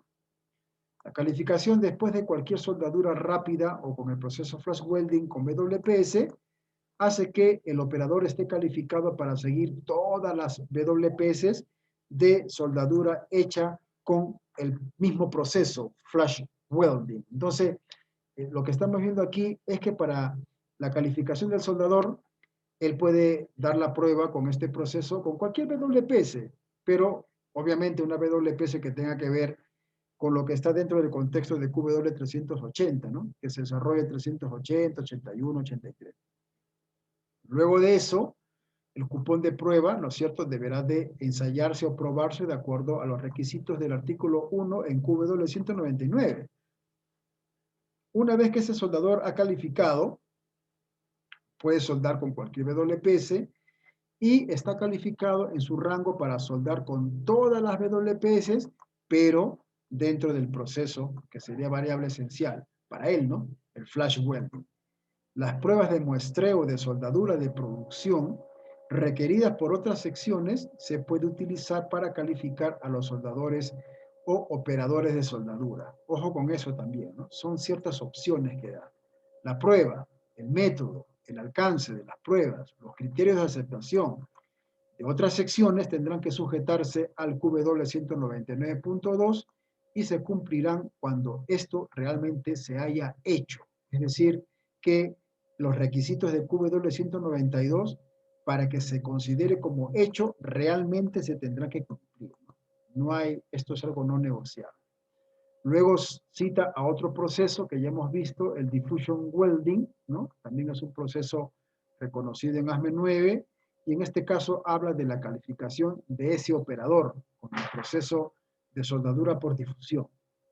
La calificación después de cualquier soldadura rápida o con el proceso flash welding con WPS hace que el operador esté calificado para seguir todas las WPS de soldadura hecha con el mismo proceso, flash welding. Entonces, lo que estamos viendo aquí es que para la calificación del soldador, él puede dar la prueba con este proceso, con cualquier WPS, pero obviamente una WPS que tenga que ver con lo que está dentro del contexto de QW380, ¿no? Que se desarrolla en 380, 81, 83. Luego de eso, el cupón de prueba, ¿no es cierto?, deberá de ensayarse o probarse de acuerdo a los requisitos del artículo 1 en QW199. Una vez que ese soldador ha calificado, puede soldar con cualquier WPS y está calificado en su rango para soldar con todas las WPS, pero dentro del proceso que sería variable esencial para él, ¿no? El flash welding. Las pruebas de muestreo de soldadura de producción requeridas por otras secciones se puede utilizar para calificar a los soldadores o operadores de soldadura. Ojo con eso también, ¿no? Son ciertas opciones que da. La prueba, el método, el alcance de las pruebas, los criterios de aceptación de otras secciones tendrán que sujetarse al QW 199.2 y se cumplirán cuando esto realmente se haya hecho. Es decir, que los requisitos del QW 192 para que se considere como hecho realmente se tendrá que cumplir. No hay, esto es algo no negociable. Luego cita a otro proceso que ya hemos visto, el diffusion welding, ¿no? También es un proceso reconocido en ASME 9, y en este caso habla de la calificación de ese operador con el proceso de soldadura por difusión.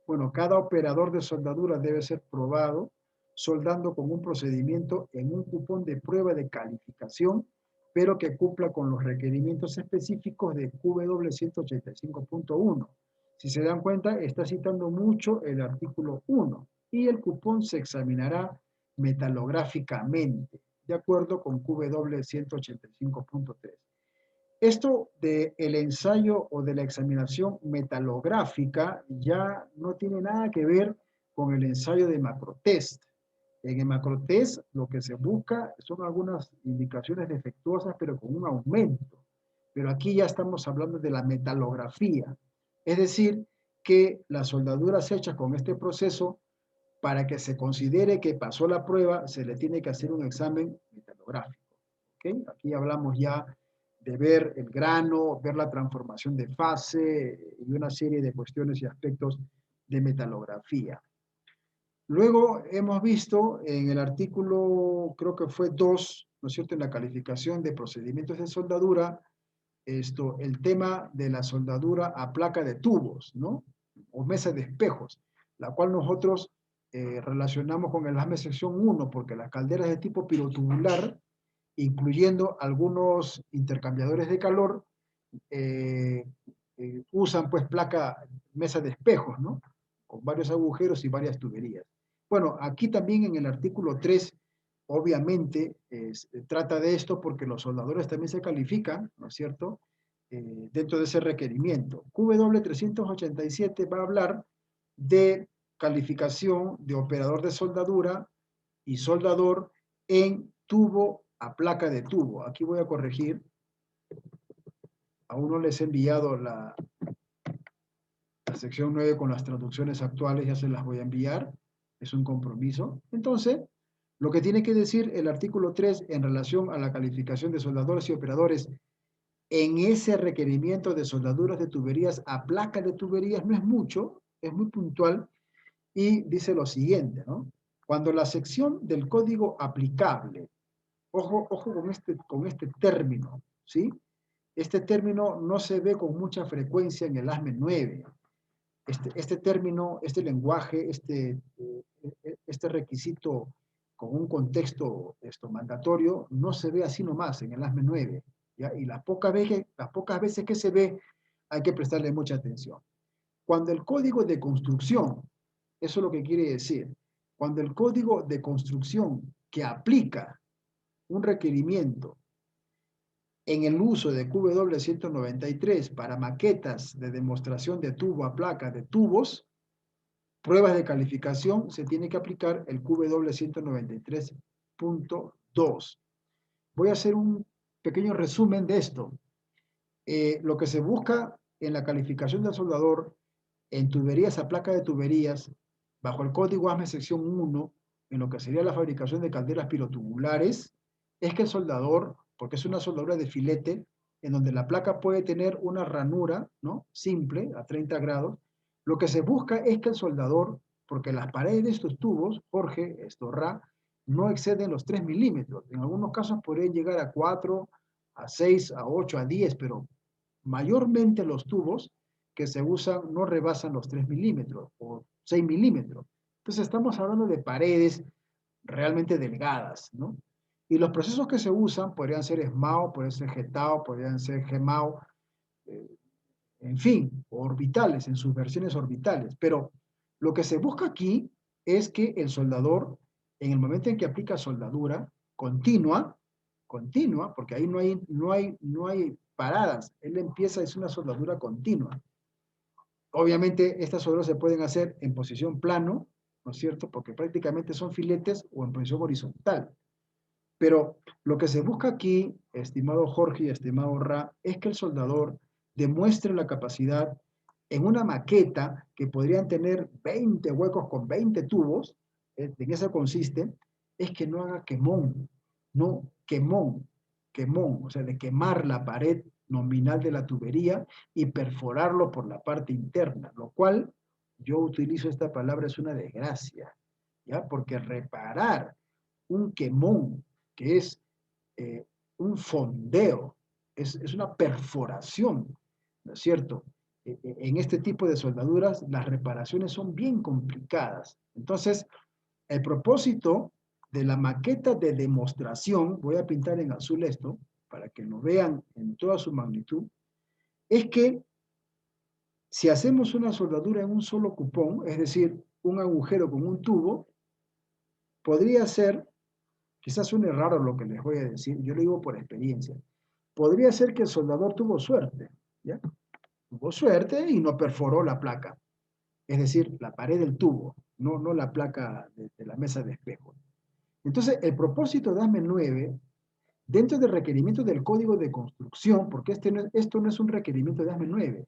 Bueno, cada operador de soldadura debe ser probado soldando con un procedimiento en un cupón de prueba de calificación, pero que cumpla con los requerimientos específicos de QW 185.1. Si se dan cuenta, está citando mucho el artículo 1 y el cupón se examinará metalográficamente, de acuerdo con QW 185.3. Esto del ensayo o de la examinación metalográfica ya no tiene nada que ver con el ensayo de macrotest. En el macrotest lo que se busca son algunas indicaciones defectuosas, pero con un aumento. Pero aquí ya estamos hablando de la metalografía. Es decir, que las soldaduras hechas con este proceso, para que se considere que pasó la prueba, se le tiene que hacer un examen metalográfico. ¿Okay? Aquí hablamos ya de ver el grano, ver la transformación de fase y una serie de cuestiones y aspectos de metalografía. Luego hemos visto en el artículo, creo que fue 2, ¿no es cierto?, en la calificación de procedimientos de soldadura, el tema de la soldadura a placa de tubos, ¿no? O mesa de espejos, la cual nosotros relacionamos con el ASME sección 1, porque las calderas de tipo pirotubular, incluyendo algunos intercambiadores de calor, usan pues mesa de espejos, ¿no? Con varios agujeros y varias tuberías. Bueno, aquí también en el artículo 3, obviamente, trata de esto porque los soldadores también se califican, ¿no es cierto?, dentro de ese requerimiento. QW 387 va a hablar de calificación de operador de soldadura y soldador en tubo a placa de tubo. Aquí voy a corregir. Aún no les he enviado la sección 9 con las traducciones actuales, ya se las voy a enviar. Es un compromiso. Entonces, lo que tiene que decir el artículo 3 en relación a la calificación de soldadores y operadores en ese requerimiento de soldaduras de tuberías a placa de tuberías no es mucho, es muy puntual, y dice lo siguiente, ¿no? Cuando la sección del código aplicable, ojo con este término, ¿sí? Este término no se ve con mucha frecuencia en el ASME 9. Este término, este lenguaje, este requisito con un contexto mandatorio, no se ve así nomás en el ASME 9. ¿Ya? Y las pocas veces que se ve, hay que prestarle mucha atención. Cuando el código de construcción, eso es lo que quiere decir, cuando el código de construcción que aplica un requerimiento en el uso de QW 193 para maquetas de demostración de tubo a placa de tubos, pruebas de calificación, se tiene que aplicar el QW 193.2. Voy a hacer un pequeño resumen de esto. Lo que se busca en la calificación del soldador en tuberías a placa de tuberías, bajo el código ASME sección 1, en lo que sería la fabricación de calderas pirotubulares, es que el soldador, porque es una soldadura de filete, en donde la placa puede tener una ranura, ¿no?, simple, a 30 grados, Lo que se busca es que el soldador, porque las paredes de estos tubos, Jorge, Ra, no exceden los 3 milímetros. En algunos casos podrían llegar a 4, a 6, a 8, a 10, pero mayormente los tubos que se usan no rebasan los 3 milímetros o 6 milímetros. Entonces estamos hablando de paredes realmente delgadas, ¿no? Y los procesos que se usan podrían ser ESMAO, podrían ser GETAO, podrían ser GEMAO, eh, en fin, orbitales, en sus versiones orbitales. Pero lo que se busca aquí es que el soldador, en el momento en que aplica soldadura continua, porque ahí no hay paradas, él empieza, es una soldadura continua. Obviamente, estas soldaduras se pueden hacer en posición plano, ¿no es cierto? Porque prácticamente son filetes o en posición horizontal. Pero lo que se busca aquí, estimado Jorge y estimado Ra, es que el soldador demuestre la capacidad en una maqueta que podrían tener 20 huecos con 20 tubos, en eso consiste, es que no haga quemón, no quemón, o sea, de quemar la pared nominal de la tubería y perforarlo por la parte interna, lo cual yo utilizo esta palabra, es una desgracia, ¿ya? Porque reparar un quemón, que es un fondeo, es una perforación, ¿no es cierto? En este tipo de soldaduras las reparaciones son bien complicadas. Entonces, el propósito de la maqueta de demostración, voy a pintar en azul esto, para que lo vean en toda su magnitud, es que si hacemos una soldadura en un solo cupón, es decir, un agujero con un tubo, podría ser, quizás suene raro lo que les voy a decir, yo lo digo por experiencia, podría ser que el soldador tuvo suerte, ¿ya? Tuvo suerte y no perforó la placa, es decir, la pared del tubo, no la placa de la mesa de espejo. Entonces, el propósito de ASME 9, dentro del requerimiento del código de construcción, porque esto no es un requerimiento de ASME 9,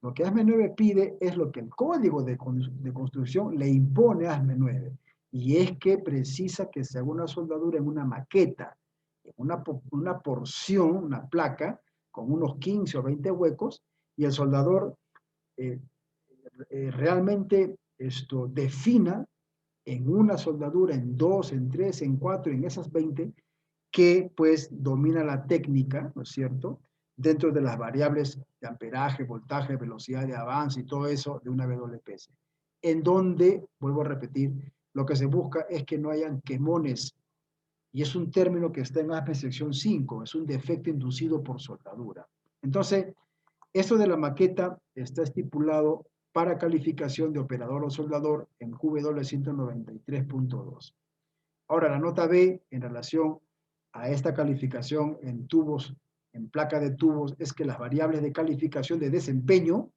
lo que ASME 9 pide es lo que el código de construcción le impone a ASME 9, y es que precisa que se haga una soldadura en una maqueta, en una porción, una placa, con unos 15 o 20 huecos, y el soldador eh, realmente defina en una soldadura, en dos, en tres, en cuatro, en esas 20, que pues domina la técnica, ¿no es cierto?, dentro de las variables de amperaje, voltaje, velocidad de avance y todo eso de una WPS. En donde, vuelvo a repetir, lo que se busca es que no hayan quemones, y es un término que está en ASME sección 5, es un defecto inducido por soldadura. Entonces, esto de la maqueta está estipulado para calificación de operador o soldador en QW 193.2. Ahora, la nota B en relación a esta calificación en tubos, en placa de tubos, es que las variables de calificación de desempeño,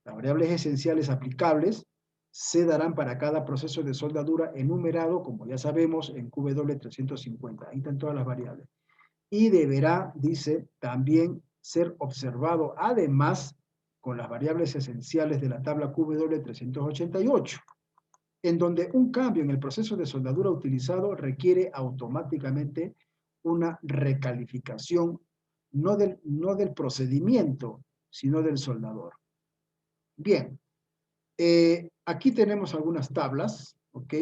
las variables esenciales aplicables, se darán para cada proceso de soldadura enumerado, como ya sabemos, en QW 350. Ahí están todas las variables. Y deberá, dice, también ser observado, además, con las variables esenciales de la tabla QW 388, en donde un cambio en el proceso de soldadura utilizado requiere automáticamente una recalificación, no del procedimiento, sino del soldador. Bien, aquí tenemos algunas tablas, ¿ok?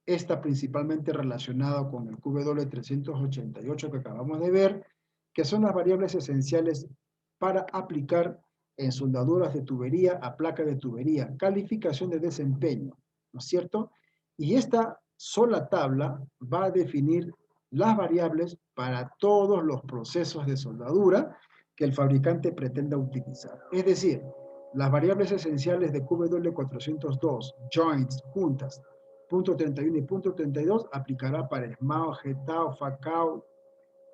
Esta principalmente relacionada con el QW 388 que acabamos de ver, que son las variables esenciales para aplicar en soldaduras de tubería a placa de tubería, calificación de desempeño, ¿no es cierto? Y esta sola tabla va a definir las variables para todos los procesos de soldadura que el fabricante pretenda utilizar. Es decir, las variables esenciales de QW402, joints, juntas, punto 31 y punto 32, aplicará para ESMAO, GETAO, FACAO,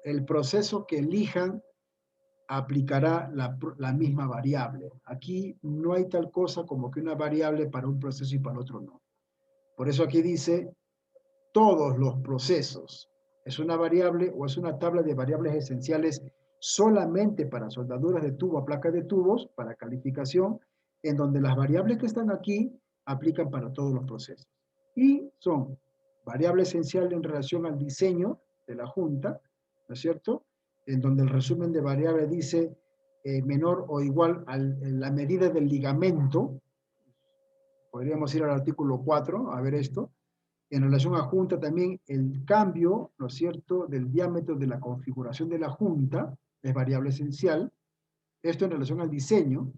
el proceso que elijan aplicará la misma variable. Aquí no hay tal cosa como que una variable para un proceso y para otro no. Por eso aquí dice todos los procesos. Es una variable o es una tabla de variables esenciales solamente para soldaduras de tubo a placa de tubos, para calificación, en donde las variables que están aquí aplican para todos los procesos. Y son variable esencial en relación al diseño de la junta, ¿no es cierto?, en donde el resumen de variable dice menor o igual a la medida del ligamento, Podríamos ir al artículo 4 a ver esto. En relación a junta también el cambio, ¿no es cierto?, del diámetro de la configuración de la junta es variable esencial. Esto en relación al diseño.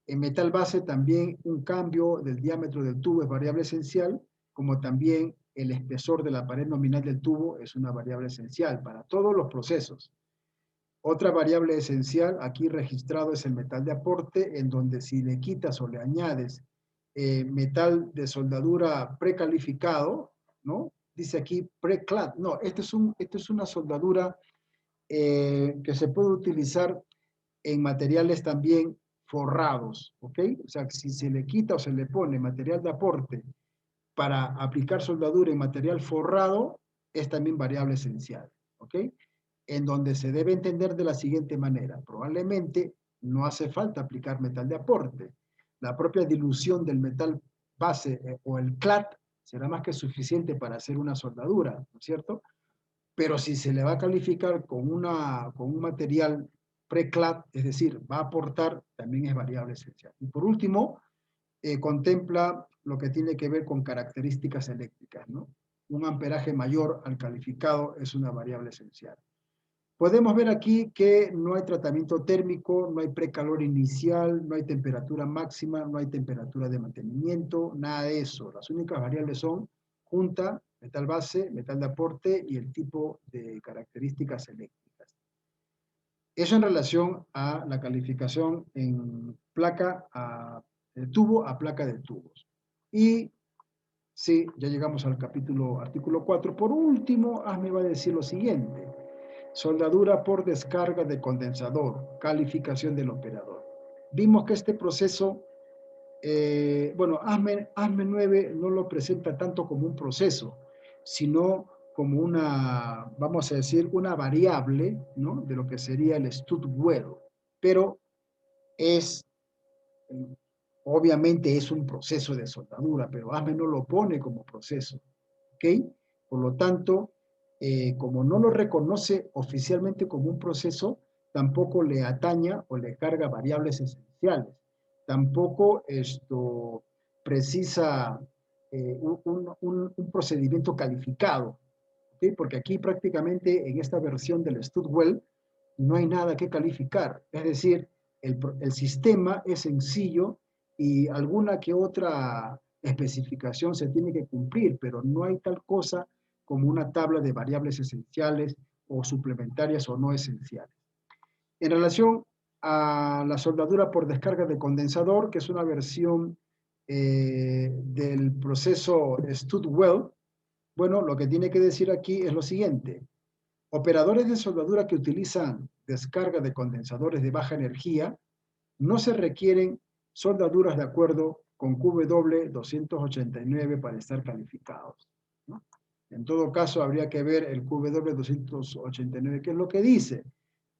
En metal base también un cambio del diámetro del tubo es variable esencial, como también el espesor de la pared nominal del tubo es una variable esencial para todos los procesos. Otra variable esencial aquí registrado es el metal de aporte, en donde si le quitas o le añades metal de soldadura precalificado, ¿no? Dice aquí preclad. No, esto es una soldadura que se puede utilizar en materiales también forrados, ¿ok? O sea, si se le quita o se le pone material de aporte para aplicar soldadura en material forrado, es también variable esencial, ¿ok? En donde se debe entender de la siguiente manera. Probablemente no hace falta aplicar metal de aporte. La propia dilución del metal base o el clad será más que suficiente para hacer una soldadura, ¿no es cierto? Pero si se le va a calificar con un material pre-clad, es decir, va a aportar, también es variable esencial. Y por último, contempla lo que tiene que ver con características eléctricas, ¿no? Un amperaje mayor al calificado es una variable esencial. Podemos ver aquí que no hay tratamiento térmico, no hay precalor inicial, no hay temperatura máxima, no hay temperatura de mantenimiento, nada de eso. Las únicas variables son junta, metal base, metal de aporte y el tipo de características eléctricas. Eso en relación a la calificación en placa de tubo a placa de tubos. Y sí, ya llegamos al artículo 4. Por último, me va a decir lo siguiente. Soldadura por descarga de condensador, calificación del operador. Vimos que este proceso, bueno, ASME 9 no lo presenta tanto como un proceso, sino como una, vamos a decir, una variable, ¿no?, de lo que sería el stud well, pero es, obviamente es un proceso de soldadura, pero ASME no lo pone como proceso, ¿ok? Por lo tanto, como no lo reconoce oficialmente como un proceso, tampoco le ataña o le carga variables esenciales. Tampoco esto precisa un procedimiento calificado, ¿okay? Porque aquí prácticamente en esta versión del Studwell no hay nada que calificar. Es decir, el sistema es sencillo y alguna que otra especificación se tiene que cumplir, pero no hay tal cosa como una tabla de variables esenciales o suplementarias o no esenciales. En relación a la soldadura por descarga de condensador, que es una versión del proceso Studwell, bueno, lo que tiene que decir aquí es lo siguiente. Operadores de soldadura que utilizan descarga de condensadores de baja energía no se requieren soldaduras de acuerdo con QW289 para estar calificados, ¿no? En todo caso, habría que ver el QW289, qué es lo que dice.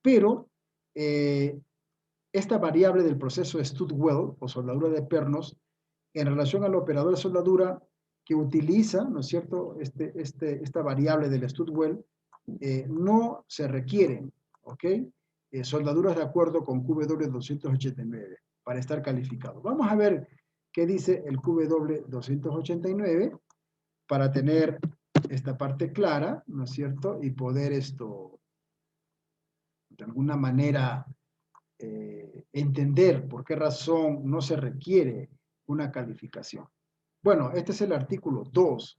Pero esta variable del proceso Studwell, o soldadura de pernos, en relación al operador de soldadura que utiliza, ¿no es cierto?, esta variable del Studwell, no se requieren, ¿ok?, soldaduras de acuerdo con QW289 para estar calificado. Vamos a ver qué dice el QW289 para tener esta parte clara, ¿no es cierto?, y poder de alguna manera, entender por qué razón no se requiere una calificación. Bueno, este es el artículo 2.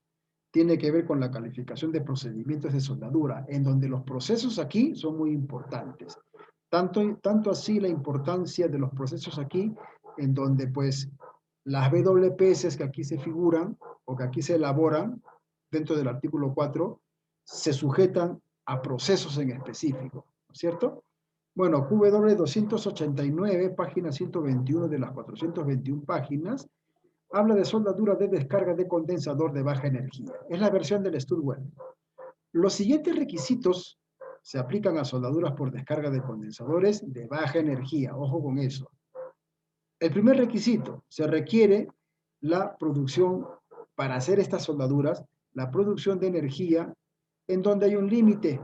Tiene que ver con la calificación de procedimientos de soldadura, en donde los procesos aquí son muy importantes. Tanto así la importancia de los procesos aquí, en donde pues las WPS que aquí se figuran o que aquí se elaboran dentro del artículo 4 se sujetan a procesos en específico, ¿no es cierto? Bueno, QW289, página 121 de las 421 páginas, habla de soldadura de descarga de condensador de baja energía. Es la versión del Studwell. Los siguientes requisitos se aplican a soldaduras por descarga de condensadores de baja energía. Ojo con eso. El primer requisito, se requiere la producción, para hacer estas soldaduras, la producción de energía en donde hay un límite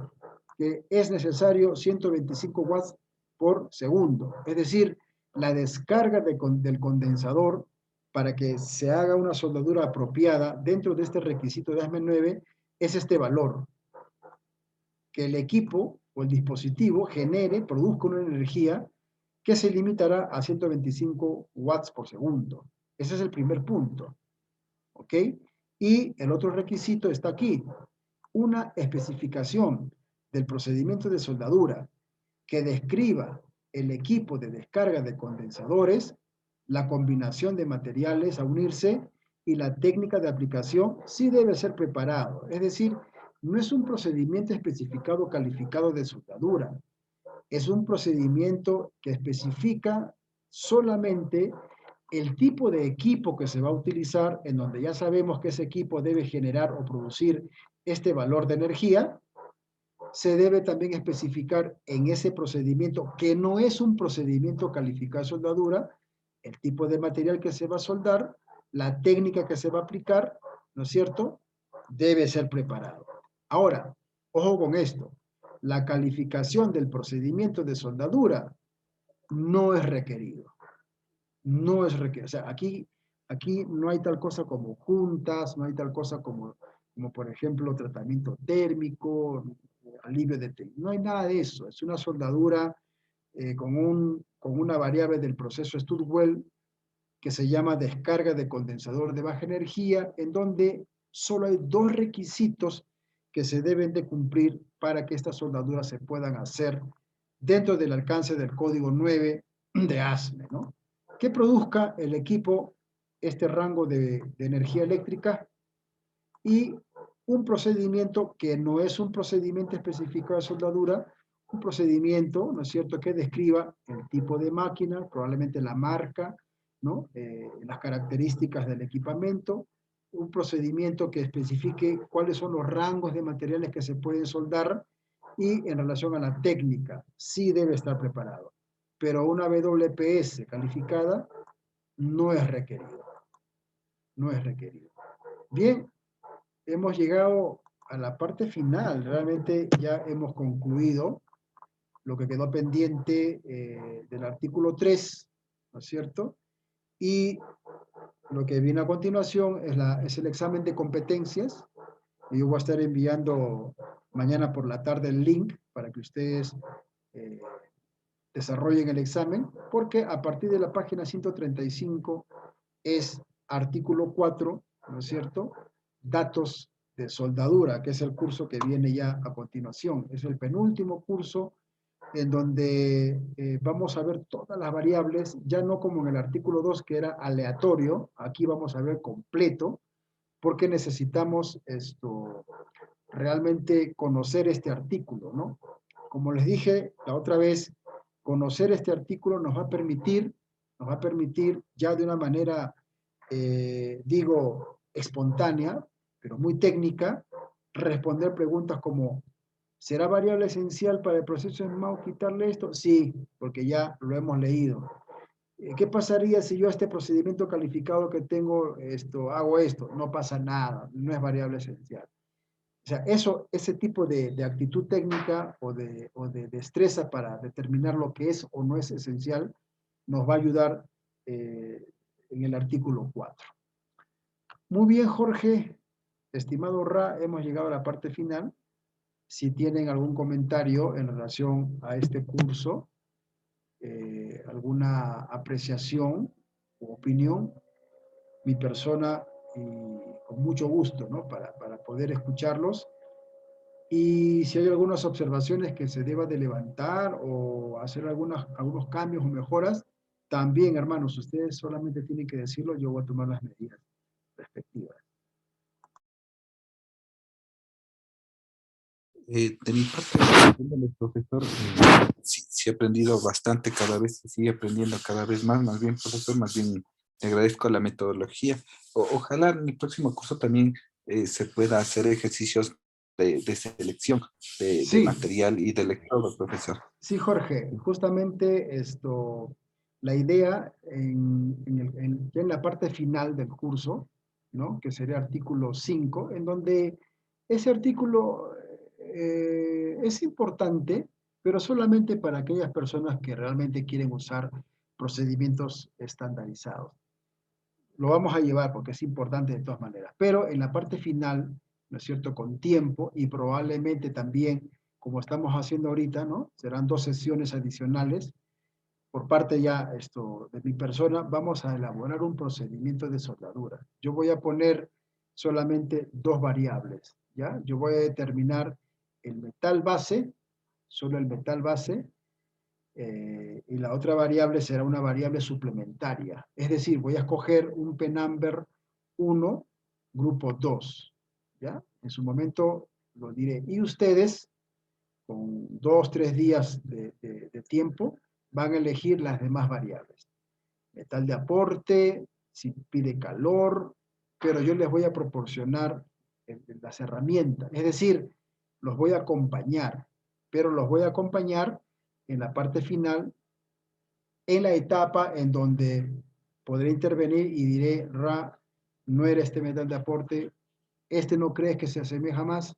que es necesario 125 watts por segundo. Es decir, la descarga del condensador para que se haga una soldadura apropiada dentro de este requisito de ASME 9 es este valor, que el equipo o el dispositivo genere, produzca una energía que se limitará a 125 watts por segundo. Ese es el primer punto, ¿ok? Y el otro requisito está aquí, una especificación del procedimiento de soldadura que describa el equipo de descarga de condensadores, la combinación de materiales a unirse y la técnica de aplicación sí debe ser preparado. Es decir, no es un procedimiento especificado calificado de soldadura, es un procedimiento que especifica solamente el tipo de equipo que se va a utilizar, en donde ya sabemos que ese equipo debe generar o producir este valor de energía. Se debe también especificar en ese procedimiento, que no es un procedimiento calificado de soldadura, el tipo de material que se va a soldar, la técnica que se va a aplicar, ¿no es cierto? Debe ser preparado. Ahora, ojo con esto, la calificación del procedimiento de soldadura no es requerido. No es requerido. O sea, aquí no hay tal cosa como juntas, no hay tal cosa como por ejemplo, tratamiento térmico, alivio de técnica. No hay nada de eso. Es una soldadura con una variable del proceso Stud-Well que se llama descarga de condensador de baja energía, en donde solo hay dos requisitos que se deben de cumplir para que estas soldaduras se puedan hacer dentro del alcance del código 9 de ASME, ¿no? Que produzca el equipo este rango de energía eléctrica y un procedimiento que no es un procedimiento específico de soldadura, un procedimiento, ¿no es cierto?, que describa el tipo de máquina, probablemente la marca, ¿no? Las características del equipamiento, un procedimiento que especifique cuáles son los rangos de materiales que se pueden soldar y en relación a la técnica, sí debe estar preparado. Pero una WPS calificada no es requerido. No es requerido. Bien, hemos llegado a la parte final. Realmente ya hemos concluido lo que quedó pendiente del artículo 3, ¿no es cierto? Y lo que viene a continuación es el examen de competencias. Y yo voy a estar enviando mañana por la tarde el link para que ustedes desarrollen el examen, porque a partir de la página 135 es artículo 4, ¿no es cierto? Datos de soldadura, que es el curso que viene ya a continuación. Es el penúltimo curso en donde vamos a ver todas las variables, ya no como en el artículo 2 que era aleatorio, aquí vamos a ver completo, porque necesitamos realmente conocer este artículo, ¿no? Como les dije la otra vez, conocer este artículo nos va a permitir ya de una manera, digo, espontánea, pero muy técnica, responder preguntas como, ¿será variable esencial para el proceso de MAU quitarle esto? Sí, porque ya lo hemos leído. ¿Qué pasaría si yo a este procedimiento calificado que tengo, hago esto? No pasa nada, no es variable esencial. O sea, ese tipo de actitud técnica o de destreza para determinar lo que es o no es esencial, nos va a ayudar en el artículo 4. Muy bien, Jorge, estimado Ra, hemos llegado a la parte final. Si tienen algún comentario en relación a este curso, alguna apreciación o opinión, mi persona, con mucho gusto, ¿no? Para poder escucharlos. Y si hay algunas observaciones que se deba de levantar o hacer algunos cambios o mejoras, también, hermanos, ustedes solamente tienen que decirlo, yo voy a tomar las medidas respectivas. De mi parte, profesor, sí he aprendido bastante cada vez, se sigue aprendiendo cada vez más bien, profesor, más bien le agradezco la metodología. Ojalá en el próximo curso también se pueda hacer ejercicios de selección de Sí, material y de electrodo, profesor. sí, Jorge, justamente la idea ya en la parte final del curso, ¿no? Que sería artículo 5, en donde ese artículo es importante, pero solamente para aquellas personas que realmente quieren usar procedimientos estandarizados. lo vamos a llevar porque es importante de todas maneras. Pero en la parte final, ¿no es cierto?, con tiempo y probablemente también, como estamos haciendo ahorita, ¿no?, serán 2 sesiones adicionales. Por parte ya de mi persona, vamos a elaborar un procedimiento de soldadura. Yo voy a poner solamente 2 variables, ¿ya? Yo voy a determinar el metal base, solo el metal base, y la otra variable será una variable suplementaria. Es decir, voy a escoger un P-number 1, grupo 2, ¿ya? En su momento lo diré. Y ustedes, con 2, 3 días de tiempo, van a elegir las demás variables. Metal de aporte, si pide calor, pero yo les voy a proporcionar las herramientas. Es decir, los voy a acompañar, pero los voy a acompañar en la parte final, en la etapa en donde podré intervenir y diré, Ra, no era este metal de aporte, este no crees que se asemeja más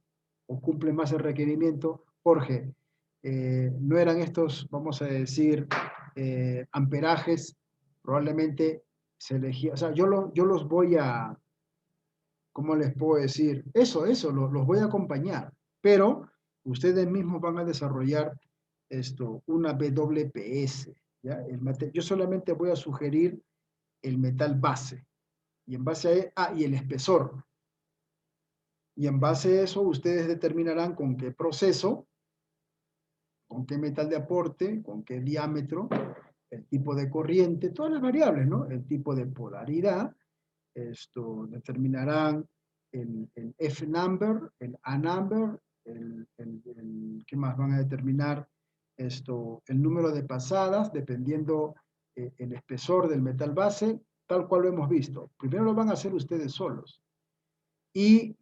o cumple más el requerimiento, Jorge, no eran estos, vamos a decir, amperajes, probablemente se elegía, o sea, yo los voy a, ¿cómo les puedo decir? Eso, los voy a acompañar, pero ustedes mismos van a desarrollar una WPS, ¿ya? Yo solamente voy a sugerir el metal base, y en base a, y el espesor, y en base a eso ustedes determinarán con qué proceso, con qué metal de aporte, con qué diámetro, el tipo de corriente, todas las variables, ¿no? El tipo de polaridad, determinarán el F-number, el A-number, ¿qué más van a determinar? El número de pasadas, dependiendo el espesor del metal base, tal cual lo hemos visto. Primero lo van a hacer ustedes solos. Y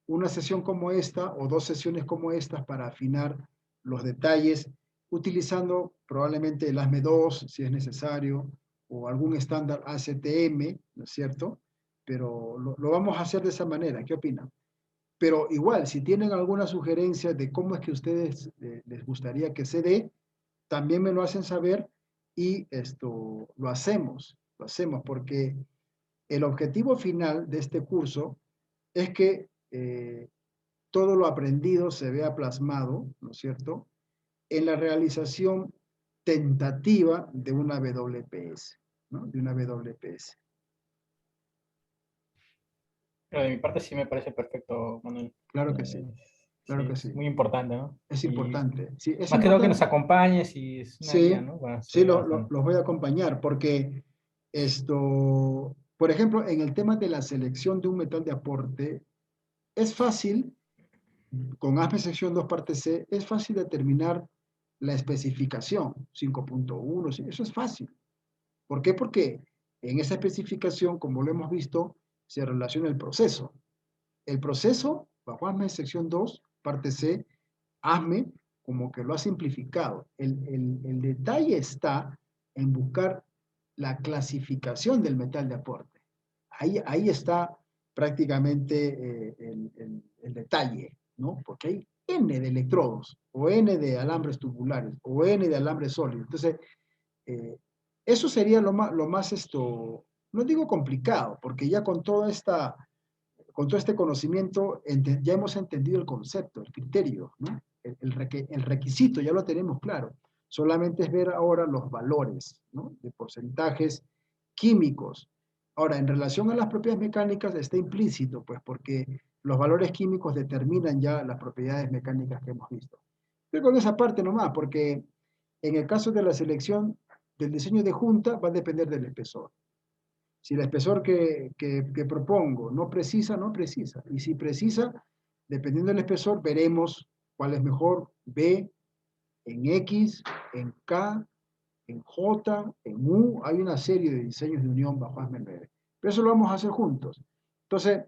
una sesión como esta, o 2 sesiones como estas, para afinar los detalles, utilizando probablemente el ASME2, si es necesario, o algún estándar ASTM, ¿no es cierto? Pero lo vamos a hacer de esa manera. ¿Qué opinan? Pero igual, si tienen alguna sugerencia de cómo es que a ustedes les gustaría que se dé, también me lo hacen saber y lo hacemos porque el objetivo final de este curso es que todo lo aprendido se vea plasmado, ¿no es cierto?, en la realización tentativa de una WPS, ¿no? De una WPS. Pero de mi parte sí me parece perfecto, Manuel. Claro que sí, Sí, claro que es sí. muy importante, ¿no? Es Y importante. Sí, es más que todo que nos importante. acompañes y es una guía, Sí, ¿no? Para sí, seguir avanzando. los voy a acompañar porque por ejemplo, en el tema de la selección de un metal de aporte, es fácil, con ASME sección 2 parte C, es fácil determinar la especificación 5.1, sí, eso es fácil. ¿Por qué? Porque en esa especificación, como lo hemos visto, se relaciona el proceso. El proceso, bajo ASME sección 2, parte C, ASME como que lo ha simplificado. El detalle está en buscar la clasificación del metal de aporte. Ahí está prácticamente el detalle, ¿no? Porque hay N de electrodos, o N de alambres tubulares, o N de alambres sólidos. Entonces, eso sería lo más no digo complicado, porque ya con todo este conocimiento ya hemos entendido el concepto, el criterio, ¿no? El requisito ya lo tenemos claro. Solamente es ver ahora los valores, ¿no?, de porcentajes químicos. Ahora, en relación a las propiedades mecánicas está implícito, pues porque los valores químicos determinan ya las propiedades mecánicas que hemos visto. Pero con esa parte nomás, porque en el caso de la selección del diseño de junta va a depender del espesor. Si el espesor que propongo no precisa, no precisa. Y si precisa, dependiendo del espesor, veremos cuál es mejor, B, en X, en K, en J, en U. Hay una serie de diseños de unión bajo ASME 9. Pero eso lo vamos a hacer juntos. Entonces,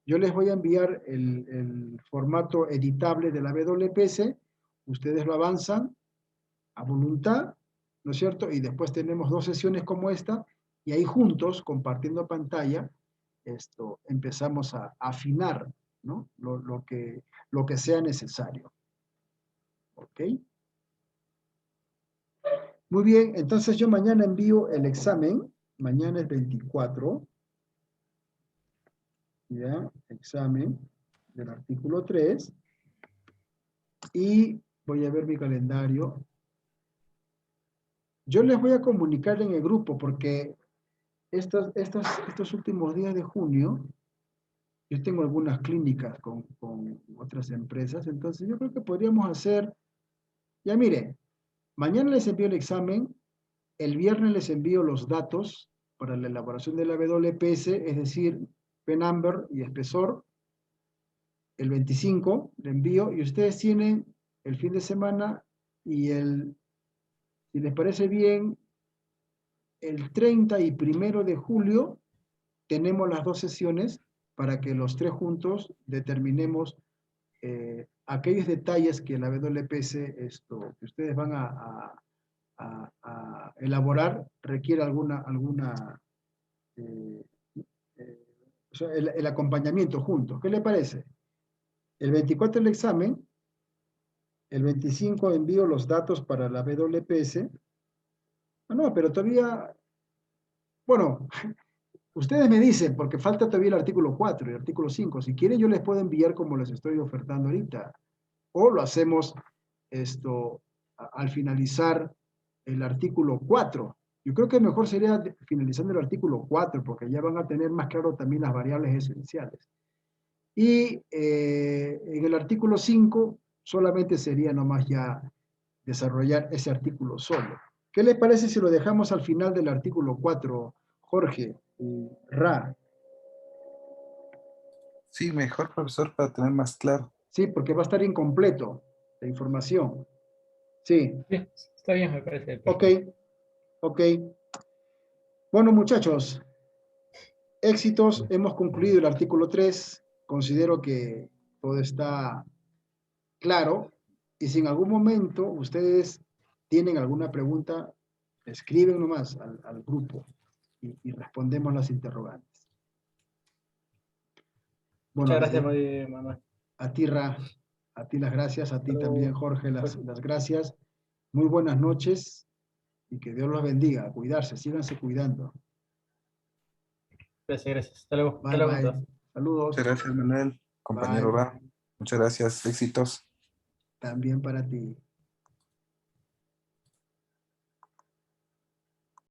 yo les voy a enviar el formato editable de la WPS. Ustedes lo avanzan a voluntad, ¿no es cierto? Y después tenemos 2 sesiones como esta, y ahí juntos, compartiendo pantalla, empezamos a afinar, ¿no?, lo que sea necesario. ¿Ok? Muy bien, entonces yo mañana envío el examen, Mañana es 24. ¿Ya? Examen del artículo 3. Y voy a ver mi calendario. Yo les voy a comunicar en el grupo porque estos últimos días de junio, yo tengo algunas clínicas con otras empresas, entonces yo creo que podríamos hacer, ya mire, mañana les envío el examen, el viernes les envío los datos para la elaboración de la WPS, es decir, P-Number y espesor. El 25 le envío y ustedes tienen el fin de semana y si les parece bien, el 30 y 1 de julio tenemos las 2 sesiones para que los 3 juntos determinemos aquellos detalles que la WPS, que ustedes van a elaborar, requiere o sea, el acompañamiento juntos. ¿Qué le parece? El 24 el examen, el 25 envío los datos para la WPS. No, pero todavía, bueno, ustedes me dicen, porque falta todavía el artículo 4 y el artículo 5. Si quieren, yo les puedo enviar como les estoy ofertando ahorita. O lo hacemos al finalizar el artículo 4. Yo creo que mejor sería finalizando el artículo 4, porque ya van a tener más claro también las variables esenciales. Y en el artículo 5 solamente sería nomás ya desarrollar ese artículo solo. ¿Qué les parece si lo dejamos al final del artículo 4, Jorge y Ra? Sí, mejor, profesor, para tener más claro. Sí, porque va a estar incompleto la información. Sí, Sí, está bien, me parece ok, perfecto. ok. Bueno, muchachos, éxitos, hemos concluido el artículo 3. Considero que todo está claro. Y si en algún momento ustedes tienen alguna pregunta, escriben nomás al grupo y respondemos las interrogantes. Bueno, Muchas gracias, Manuel. a ti, Ra, a ti las gracias, a ti también, Pero, Jorge, pues, las gracias. Muy buenas noches y que Dios los bendiga. A cuidarse, síganse cuidando. gracias, gracias. Hasta luego. Hasta Bye, luego con bye. todos. Muchas Saludos. gracias, Manuel, Bye. compañero Ra. Muchas gracias, éxitos. También para ti.